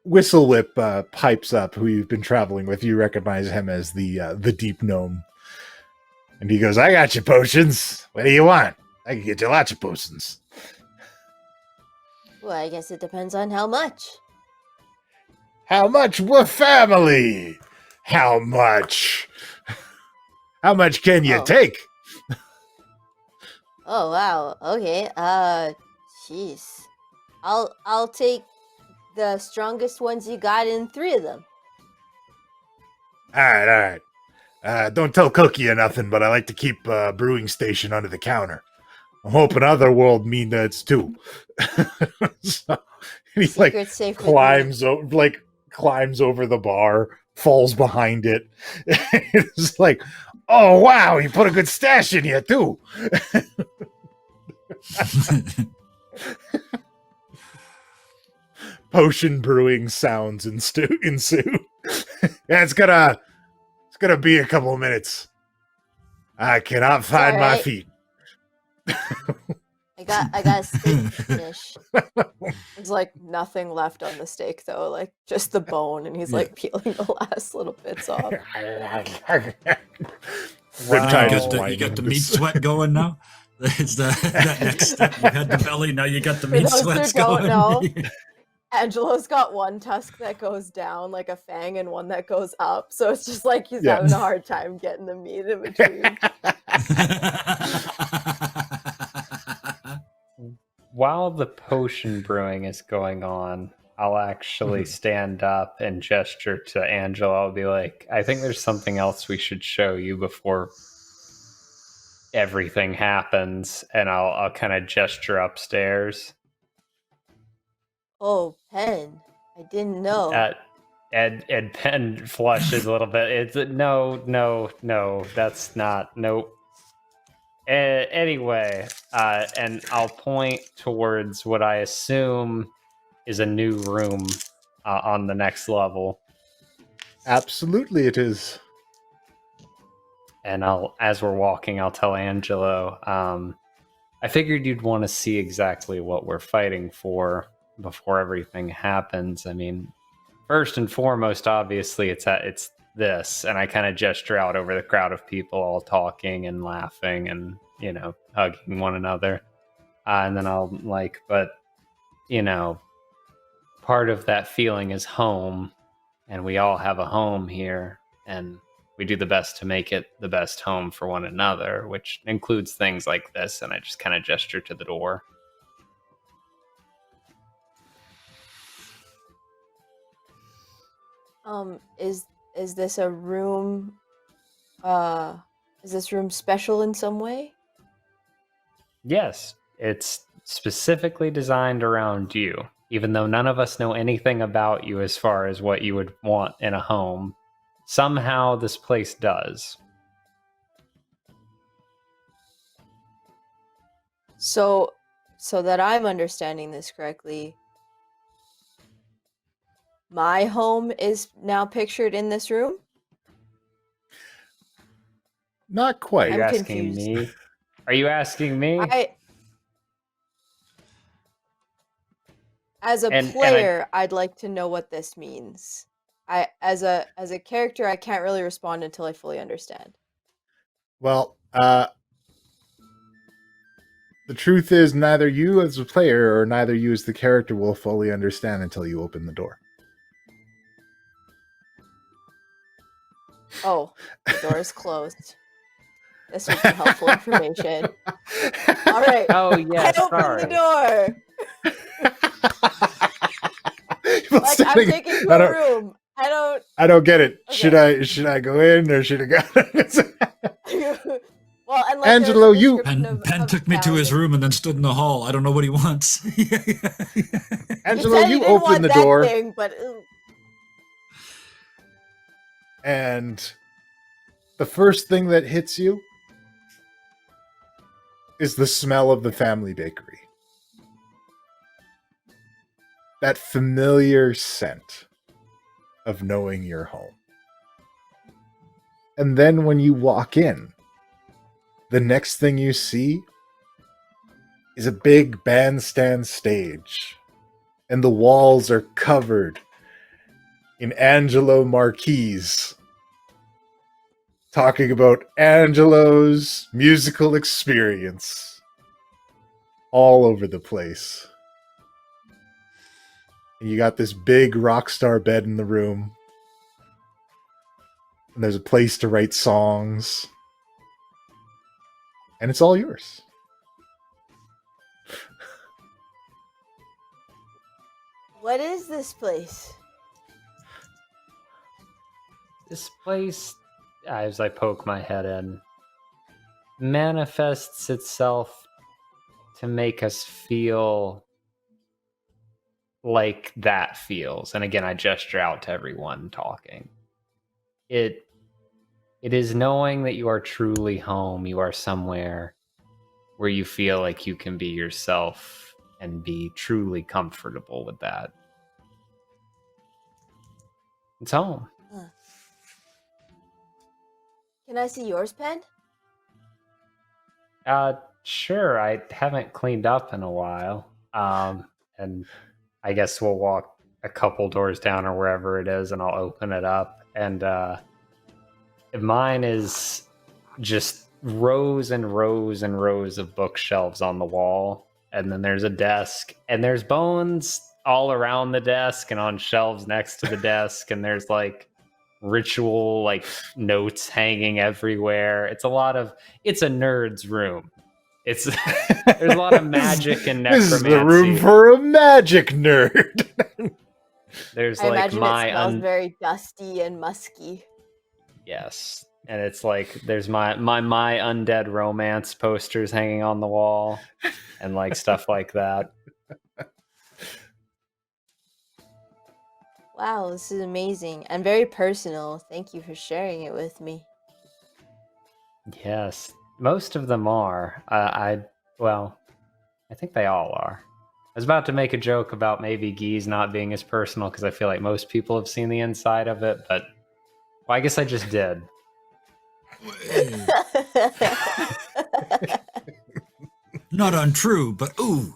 Whistle Whip pipes up, who you've been traveling with. You recognize him as the Deep Gnome. And he goes, I got you potions. What do you want? I can get you lots of potions. Well, I guess it depends on how much. How much? We're family. How much? How much can you take? Oh wow. Okay. Jeez. I'll take the strongest ones you got in 3 of them. All right. Don't tell Cookie or nothing, but I like to keep a brewing station under the counter. I'm hoping Otherworld mean that it's 2. So, he Secret safe with climbs over the bar, falls behind it. It's like, oh wow, you put a good stash in here too. Potion brewing sounds ensue. Yeah, it's gonna be a couple of minutes. I cannot find my feet. I got a steak to finish. There's like nothing left on the steak though, like just the bone, and he's like peeling the last little bits off. You got the meat sweat going now? It's that next step. You had the belly, now you got the meat sweats going. Angelo's got one tusk that goes down like a fang and one that goes up. So it's just like he's having a hard time getting the meat in between. While the potion brewing is going on, I'll actually stand up and gesture to Angelo. I'll be like, I think there's something else we should show you before everything happens. And I'll kind of gesture upstairs. Oh, Pen. I didn't know. And Pen flushes a little bit. It's no, that's not, nope. Anyway, and I'll point towards what I assume is a new room on the next level. Absolutely, it is. And as we're walking, I'll tell Angelo, I figured you'd want to see exactly what we're fighting for before everything happens. I mean, first and foremost, obviously, it's this, and I kind of gesture out over the crowd of people all talking and laughing and, hugging one another. And then I'll but, part of that feeling is home, and we all have a home here, and we do the best to make it the best home for one another, which includes things like this. And I just kind of gesture to the door. Is this a room? Is this room special in some way? Yes, it's specifically designed around you. Even though none of us know anything about you as far as what you would want in a home, somehow this place does. So that I'm understanding this correctly, my home is now pictured in this room? Not quite. Are you asking me? Are you asking me? As a And player, I'd like to know what this means. As a character, I can't really respond until I fully understand. Well, the truth is neither you as a player or neither you as the character will fully understand until you open the door. Oh, the door is closed. This would be helpful information. All right. Oh, yeah, I open sorry. the door. Well, Like I'm standing- taken to a room. I don't get it. Okay. Should I go in or should I go? Well, and like Angelo, there's a you- description Penn of took me to town his and- room and then stood in the hall. I don't know what he wants. Angelo, said you didn't want open the that door, thing, but and the first thing that hits you is the smell of the family bakery. That familiar scent of knowing you're home. And then when you walk in, the next thing you see is a big bandstand stage. And the walls are covered in Angelo marquees talking about Angelo's musical experience all over the place. And you got this big rock star bed in the room. And there's a place to write songs. And it's all yours. what is this place? This place, as I poke my head in, manifests itself to make us feel like that feels. And again, I gesture out to everyone talking. It is knowing that you are truly home. You are somewhere where you feel like you can be yourself and be truly comfortable with that. It's home. Can I see yours, Pen? Sure. I haven't cleaned up in a while. And I guess we'll walk a couple doors down or wherever it is, and I'll open it up. And mine is just rows and rows and rows of bookshelves on the wall. And then there's a desk, and there's bones all around the desk and on shelves next to the desk. And there's like ritual like notes hanging everywhere. It's a nerd's room. There's a lot of magic and necromancy. This is the room for a magic nerd. There's I like imagine it smells very dusty and musky. Yes. And it's like there's my undead romance posters hanging on the wall and like stuff like that. Wow, this is amazing and very personal. Thank you for sharing it with me. Yes. Most of them are. I think they all are. I was about to make a joke about maybe Guy's not being as personal because I feel like most people have seen the inside of it, but I guess I just did. Not untrue, but ooh.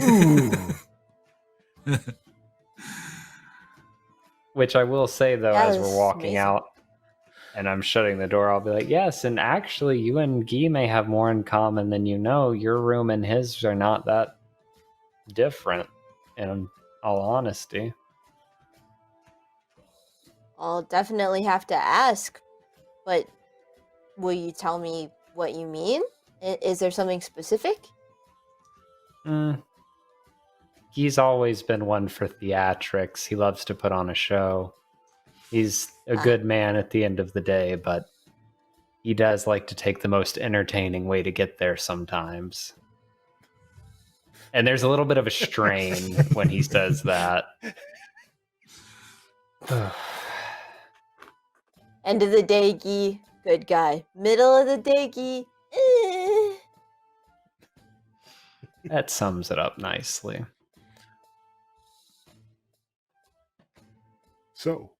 Ooh. Which I will say, though, That as is we're walking amazing. out and I'm shutting the door, I'll be like, yes, and actually, you and Guy may have more in common than you know. Your room and his are not that different, in all honesty. I'll definitely have to ask, but will you tell me what you mean? Is there something specific? He's always been one for theatrics. He loves to put on a show. He's a good man at the end of the day, but he does like to take the most entertaining way to get there sometimes. And there's a little bit of a strain when he says that. End of the day, Guy, good guy. Middle of the day, Guy, That sums it up nicely. So,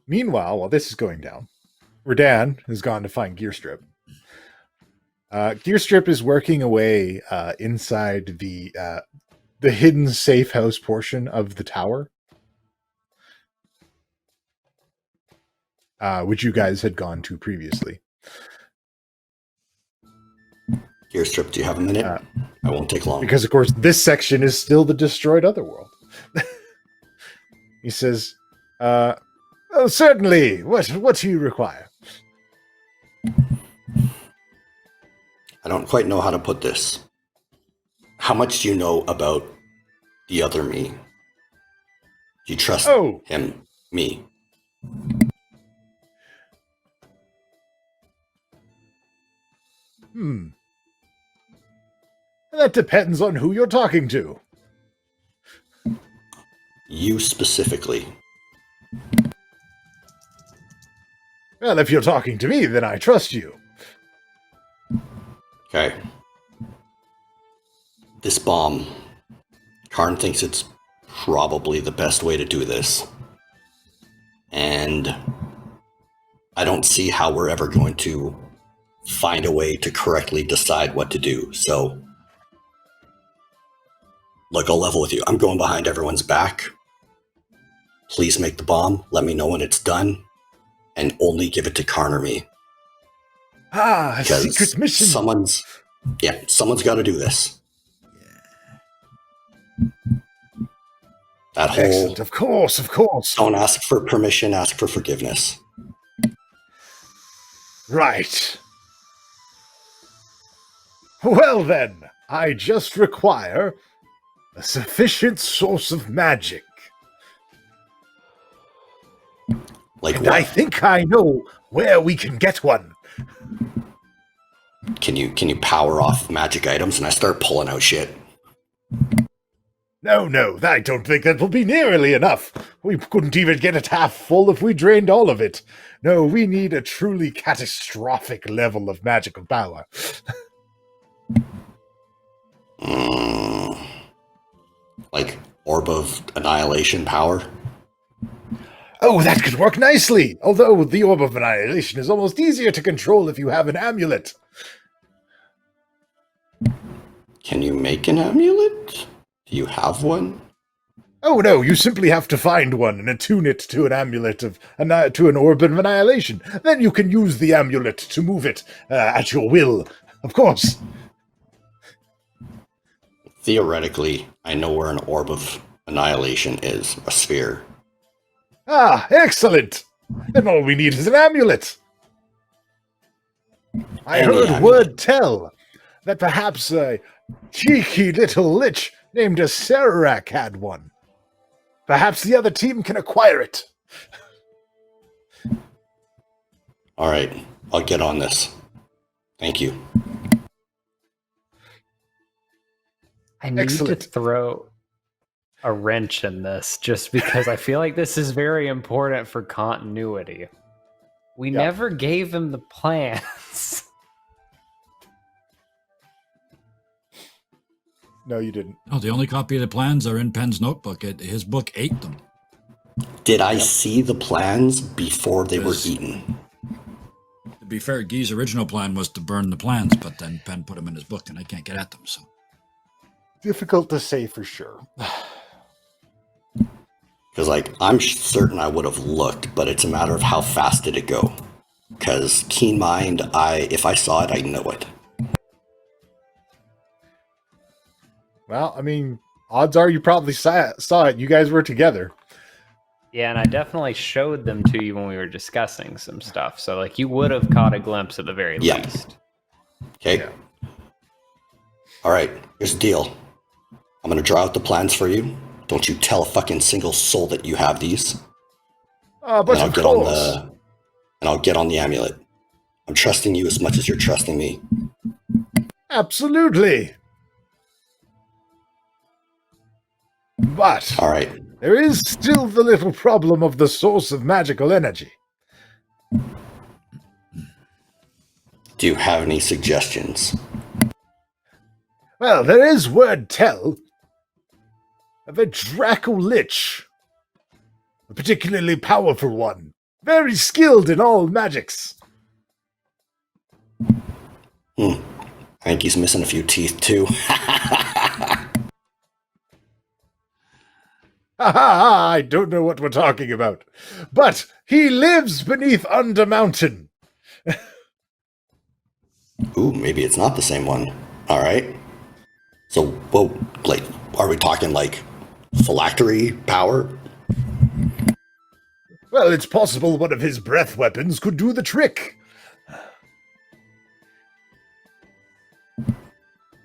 meanwhile, while this is going down, Radan has gone to find Gearstrip. Gearstrip is working away inside the the hidden safe house portion of the tower, which you guys had gone to previously. Gearstrip, do you have a minute? I won't take long. Because, of course, this section is still the destroyed otherworld. He says, oh, certainly. What do you require? I don't quite know how to put this. How much do you know about the other me? Do you trust him, me? That depends on who you're talking to. You specifically. Well, if you're talking to me, then I trust you. Okay. This bomb. Karn thinks it's probably the best way to do this. And I don't see how we're ever going to find a way to correctly decide what to do. So, look, I'll level with you. I'm going behind everyone's back. Please make the bomb. Let me know when it's done. And only give it to Karn or me. A secret mission. Someone's got to do this. That whole... Excellent, of course. Don't ask for permission, ask for forgiveness. Right. Well then, I just require a sufficient source of magic. Like and what? I think I know where we can get one. Can you power off magic items? And I start pulling out shit. No, I don't think that will be nearly enough. We couldn't even get it half full if we drained all of it. No, we need a truly catastrophic level of magical power. Like Orb of Annihilation power? Oh, that could work nicely. Although the Orb of Annihilation is almost easier to control if you have an amulet. Can you make an amulet? Do you have one? Oh no, you simply have to find one and attune it to an amulet to an Orb of Annihilation. Then you can use the amulet to move it at your will. Of course. Theoretically, I know where an Orb of Annihilation is. A sphere. Ah, excellent! Then all we need is an amulet. I heard word tell that perhaps a cheeky little lich named a Serarak had one. Perhaps the other team can acquire it. All right, I'll get on this. Thank you. I need Excellent. to throw a wrench in this just because I feel like this is very important for continuity. We never gave him the plans. No, you didn't. No, the only copy of the plans are in Penn's notebook. His book ate them. Did I see the plans before they were eaten? To be fair, Guy's original plan was to burn the plans, but then Penn put them in his book, and I can't get at them. So Difficult to say for sure. Because, I'm certain I would have looked, but it's a matter of how fast did it go. Because keen mind, if I saw it, I know it. Well, I mean, odds are you probably saw it. You guys were together. Yeah, and I definitely showed them to you when we were discussing some stuff. So, you would have caught a glimpse at the very least. Okay. Yeah. All right, here's the deal. I'm going to draw out the plans for you. Don't you tell a fucking single soul that you have these. But of course. And I'll get on the amulet. I'm trusting you as much as you're trusting me. Absolutely. But All right. there is still the little problem of the source of magical energy. Do you have any suggestions? Well, there is word tell of a Draco Lich, a particularly powerful one, very skilled in all magics. I think he's missing a few teeth, too. Ha ha ha! I don't know what we're talking about. But he lives beneath Under Mountain. Ooh, maybe it's not the same one. All right. So, well, like, are we talking like phylactery power? Well, it's possible one of his breath weapons could do the trick.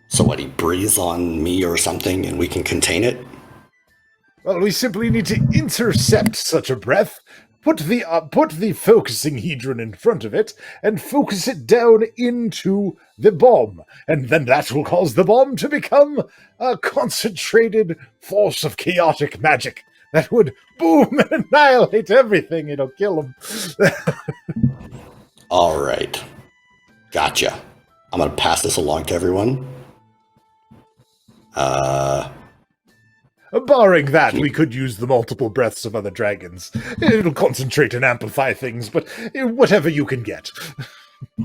So what, he breathes on me or something and we can contain it? Well, we simply need to intercept such a breath, put the focusing hedron in front of it, and focus it down into the bomb. And then that will cause the bomb to become a concentrated force of chaotic magic that would boom and annihilate everything. It'll kill them. All right. Gotcha. I'm going to pass this along to everyone. Barring that, we could use the multiple breaths of other dragons. It'll concentrate and amplify things, but whatever you can get.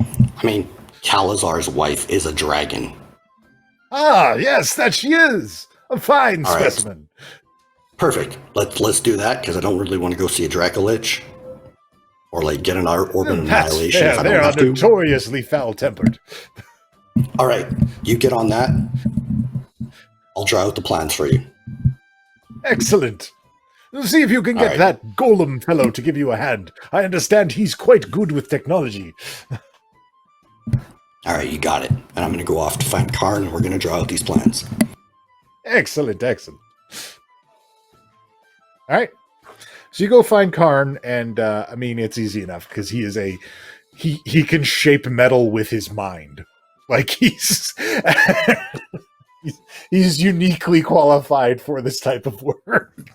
I mean, Calazar's wife is a dragon. Ah, yes, that she is. A fine All right. specimen. Perfect. Let's do that, because I don't really want to go see a Dracolich. Or like get an orban That's annihilation fair. if I They don't are have to. notoriously foul-tempered. All right, you get on that. I'll draw out the plans for you. Excellent. See if you can get right. that golem fellow to give you a hand. I understand he's quite good with technology. All right, you got it. And I'm going to go off to find Karn, and we're going to draw out these plans. Excellent, excellent. All right. So you go find Karn, and I mean, it's easy enough because he is he can shape metal with his mind. Like he's he's uniquely qualified for this type of work.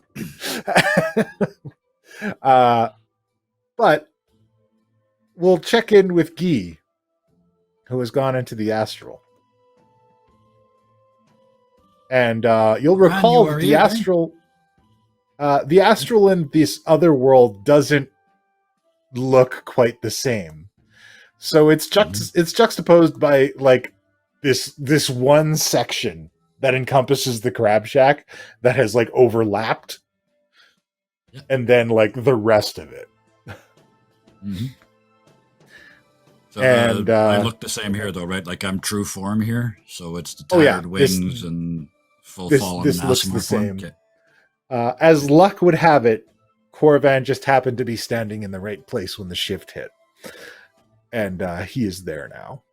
But we'll check in with Guy, who has gone into the astral. And you'll recall that the astral in this other world doesn't look quite the same. So it's juxtaposed by like this one section that encompasses the crab shack that has like overlapped, and then like the rest of it. Mm-hmm. So And I look the same here, though, right? Like I'm true form here, so it's the tired wings and full fallen. This looks the same. Okay. As luck would have it, Corvan just happened to be standing in the right place when the shift hit, and he is there now.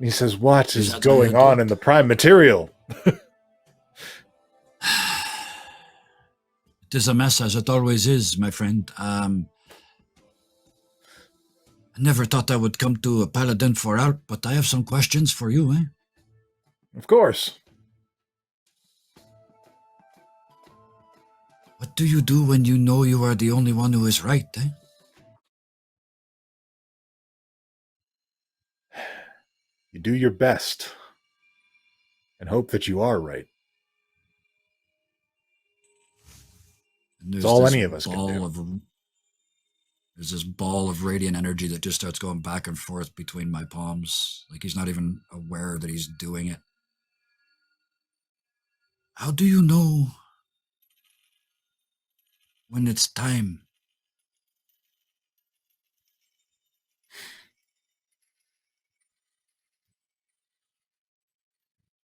He says, "What is going on in the prime material?" It is a mess, as it always is, my friend. I never thought I would come to a paladin for help, but I have some questions for you, eh? Of course. What do you do when you know you are the only one who is right, eh? You do your best and hope that you are right. It's all any of us can do. There's this ball of radiant energy that just starts going back and forth between my palms. Like he's not even aware that he's doing it. How do you know when it's time?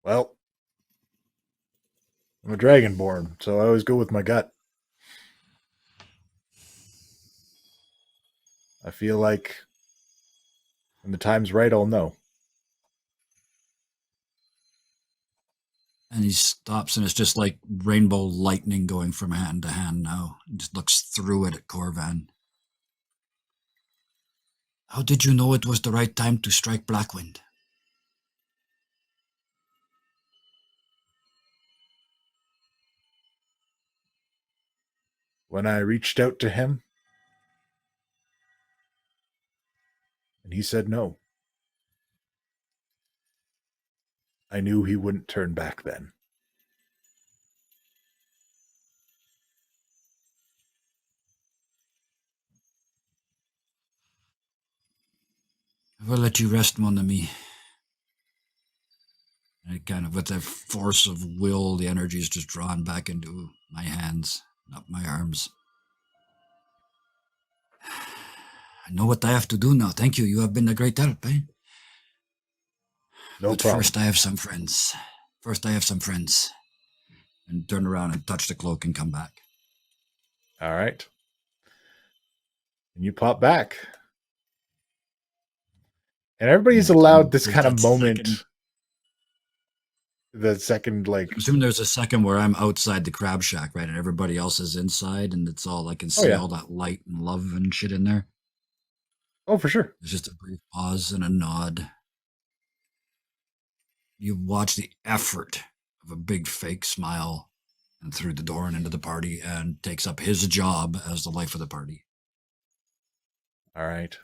Well, I'm a dragonborn, so I always go with my gut. I feel like when the time's right, I'll know. And he stops, and it's just like rainbow lightning going from hand to hand now. He just looks through it at Corvan. How did you know it was the right time to strike Blackwind? When I reached out to him, and he said no, I knew he wouldn't turn back then. I will let you rest, mon ami. I kind of, with a force of will, the energy is just drawn back into my hands, not my arms. I know what I have to do now. Thank you. You have been a great help, eh? No But problem. first I have some friends. And turn around and touch the cloak and come back. All right. And you pop back. And everybody's allowed this There's kind of that moment. second- The second, like, I'm assuming there's a second where I'm outside the crab shack, right? And everybody else is inside, and it's all, I can see yeah. all that light and love and shit in there. oh, for sure. There's just a brief pause and a nod. You watch the effort of a big fake smile and through the door and into the party, and takes up his job as the life of the party. All right.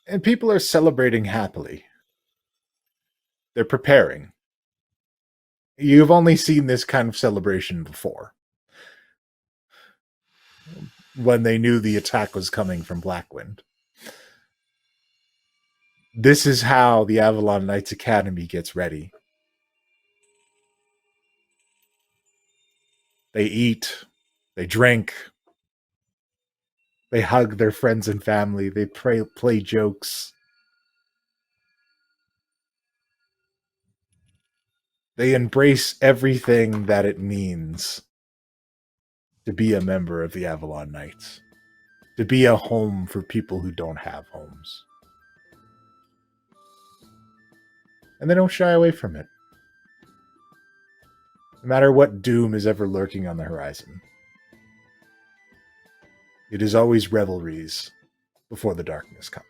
And people are celebrating happily. They're preparing. You've only seen this kind of celebration before. When they knew the attack was coming from Blackwind. This is how the Avalon Knights Academy gets ready. They eat, they drink, they hug their friends and family, they play jokes. They embrace everything that it means to be a member of the Avalon Knights, to be a home for people who don't have homes. And they don't shy away from it. No matter what doom is ever lurking on the horizon. It is always revelries before the darkness comes.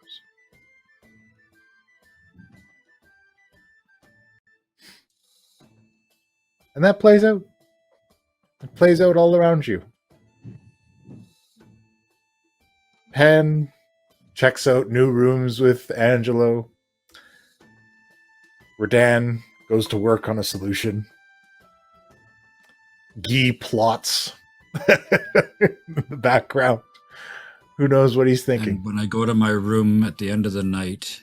And that plays out. It plays out all around you. Pen checks out new rooms with Angelo. Redan goes to work on a solution. Guy plots in the background. Who knows what he's thinking? And when I go to my room at the end of the night,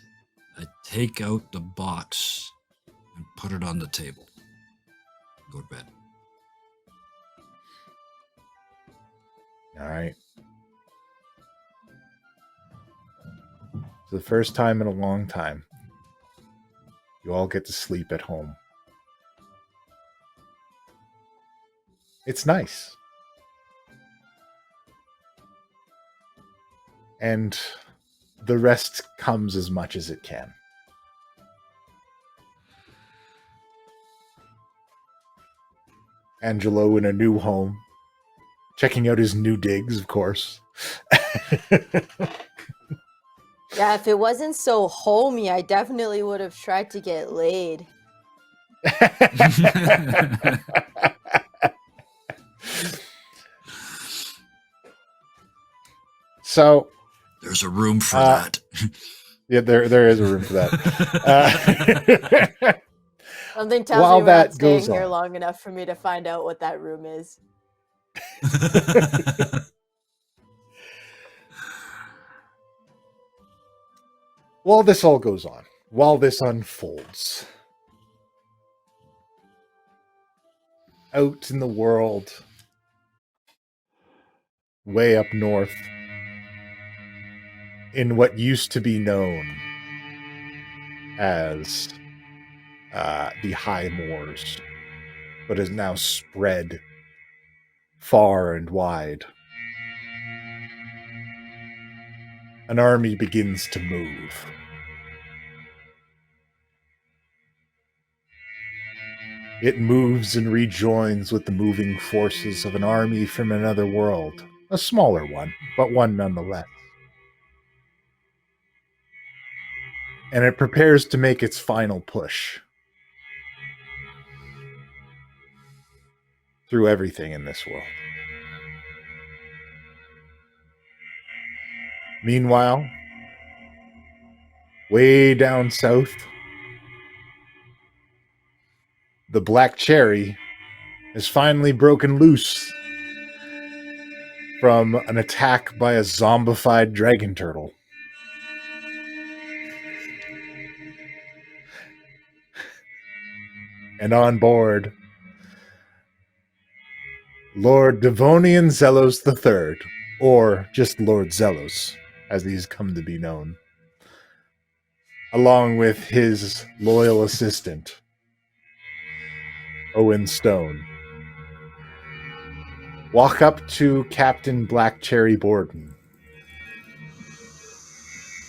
I take out the box and put it on the table. Go to bed. All right. For the first time in a long time, you all get to sleep at home. It's nice. And the rest comes as much as it can. Angelo in a new home, checking out his new digs, of course. Yeah, if it wasn't so homey, I definitely would have tried to get laid. So there's a room for that. Yeah, there is a room for that. Something tells While me we're not that staying goes here on. long enough for me to find out what that room is. While this all goes on, while this unfolds, out in the world, way up north, in what used to be known as the High Moors, but is now spread far and wide, an army begins to move. It moves and rejoins with the moving forces of an army from another world. A smaller one, but one nonetheless. And it prepares to make its final push through everything in this world. Meanwhile, way down south, the Black Cherry has finally broken loose from an attack by a zombified dragon turtle. And on board, Lord Devonian Zelos III, or just Lord Zelos, as he's come to be known, along with his loyal assistant, Owen Stone, walk up to Captain Black Cherry Borden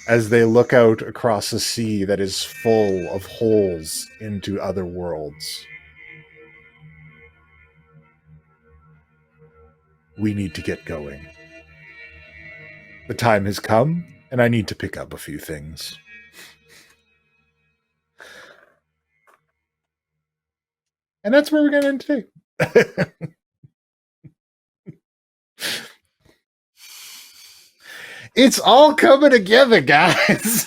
as they look out across a sea that is full of holes into other worlds. We need to get going. The time has come, and I need to pick up a few things. And that's where we're going to end today. It's all coming together, guys.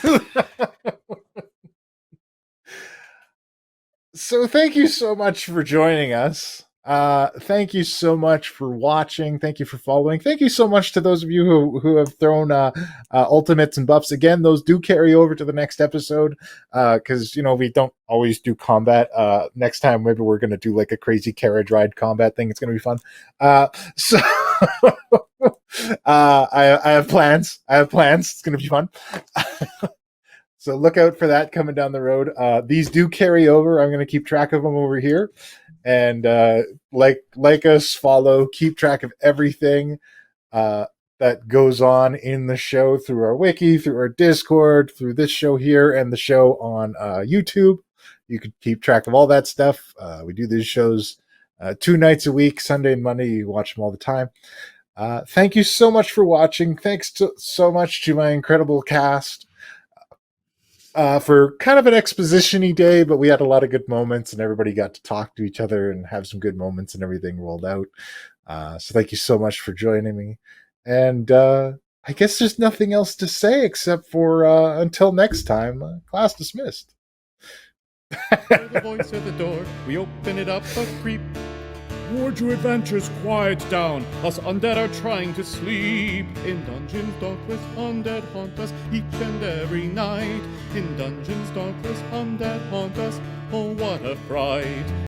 So thank you so much for joining us. Thank you so much for watching. Thank you for following. Thank you so much to those of you who have thrown ultimates and buffs. Again, those do carry over to the next episode because, we don't always do combat. Next time, maybe we're going to do like a crazy carriage ride combat thing. It's going to be fun. So I have plans. It's going to be fun. So look out for that coming down the road. These do carry over. I'm going to keep track of them over here. And like us, follow, keep track of everything that goes on in the show through our wiki, through our Discord, through this show here, and the show on YouTube. You can keep track of all that stuff. We do these shows 2 nights a week, Sunday and Monday. You watch them all the time. Thank you so much for watching. Thanks so much to my incredible cast. For kind of an exposition-y day, but we had a lot of good moments and everybody got to talk to each other and have some good moments and everything rolled out. So thank you so much for joining me. And I guess there's nothing else to say except for until next time, class dismissed. Hear the voice at the door, we open it up a creep. Ward your adventures quiet down, us undead are trying to sleep. In dungeons darkless undead haunt us each and every night. In dungeons darkless undead haunt us, oh what a fright.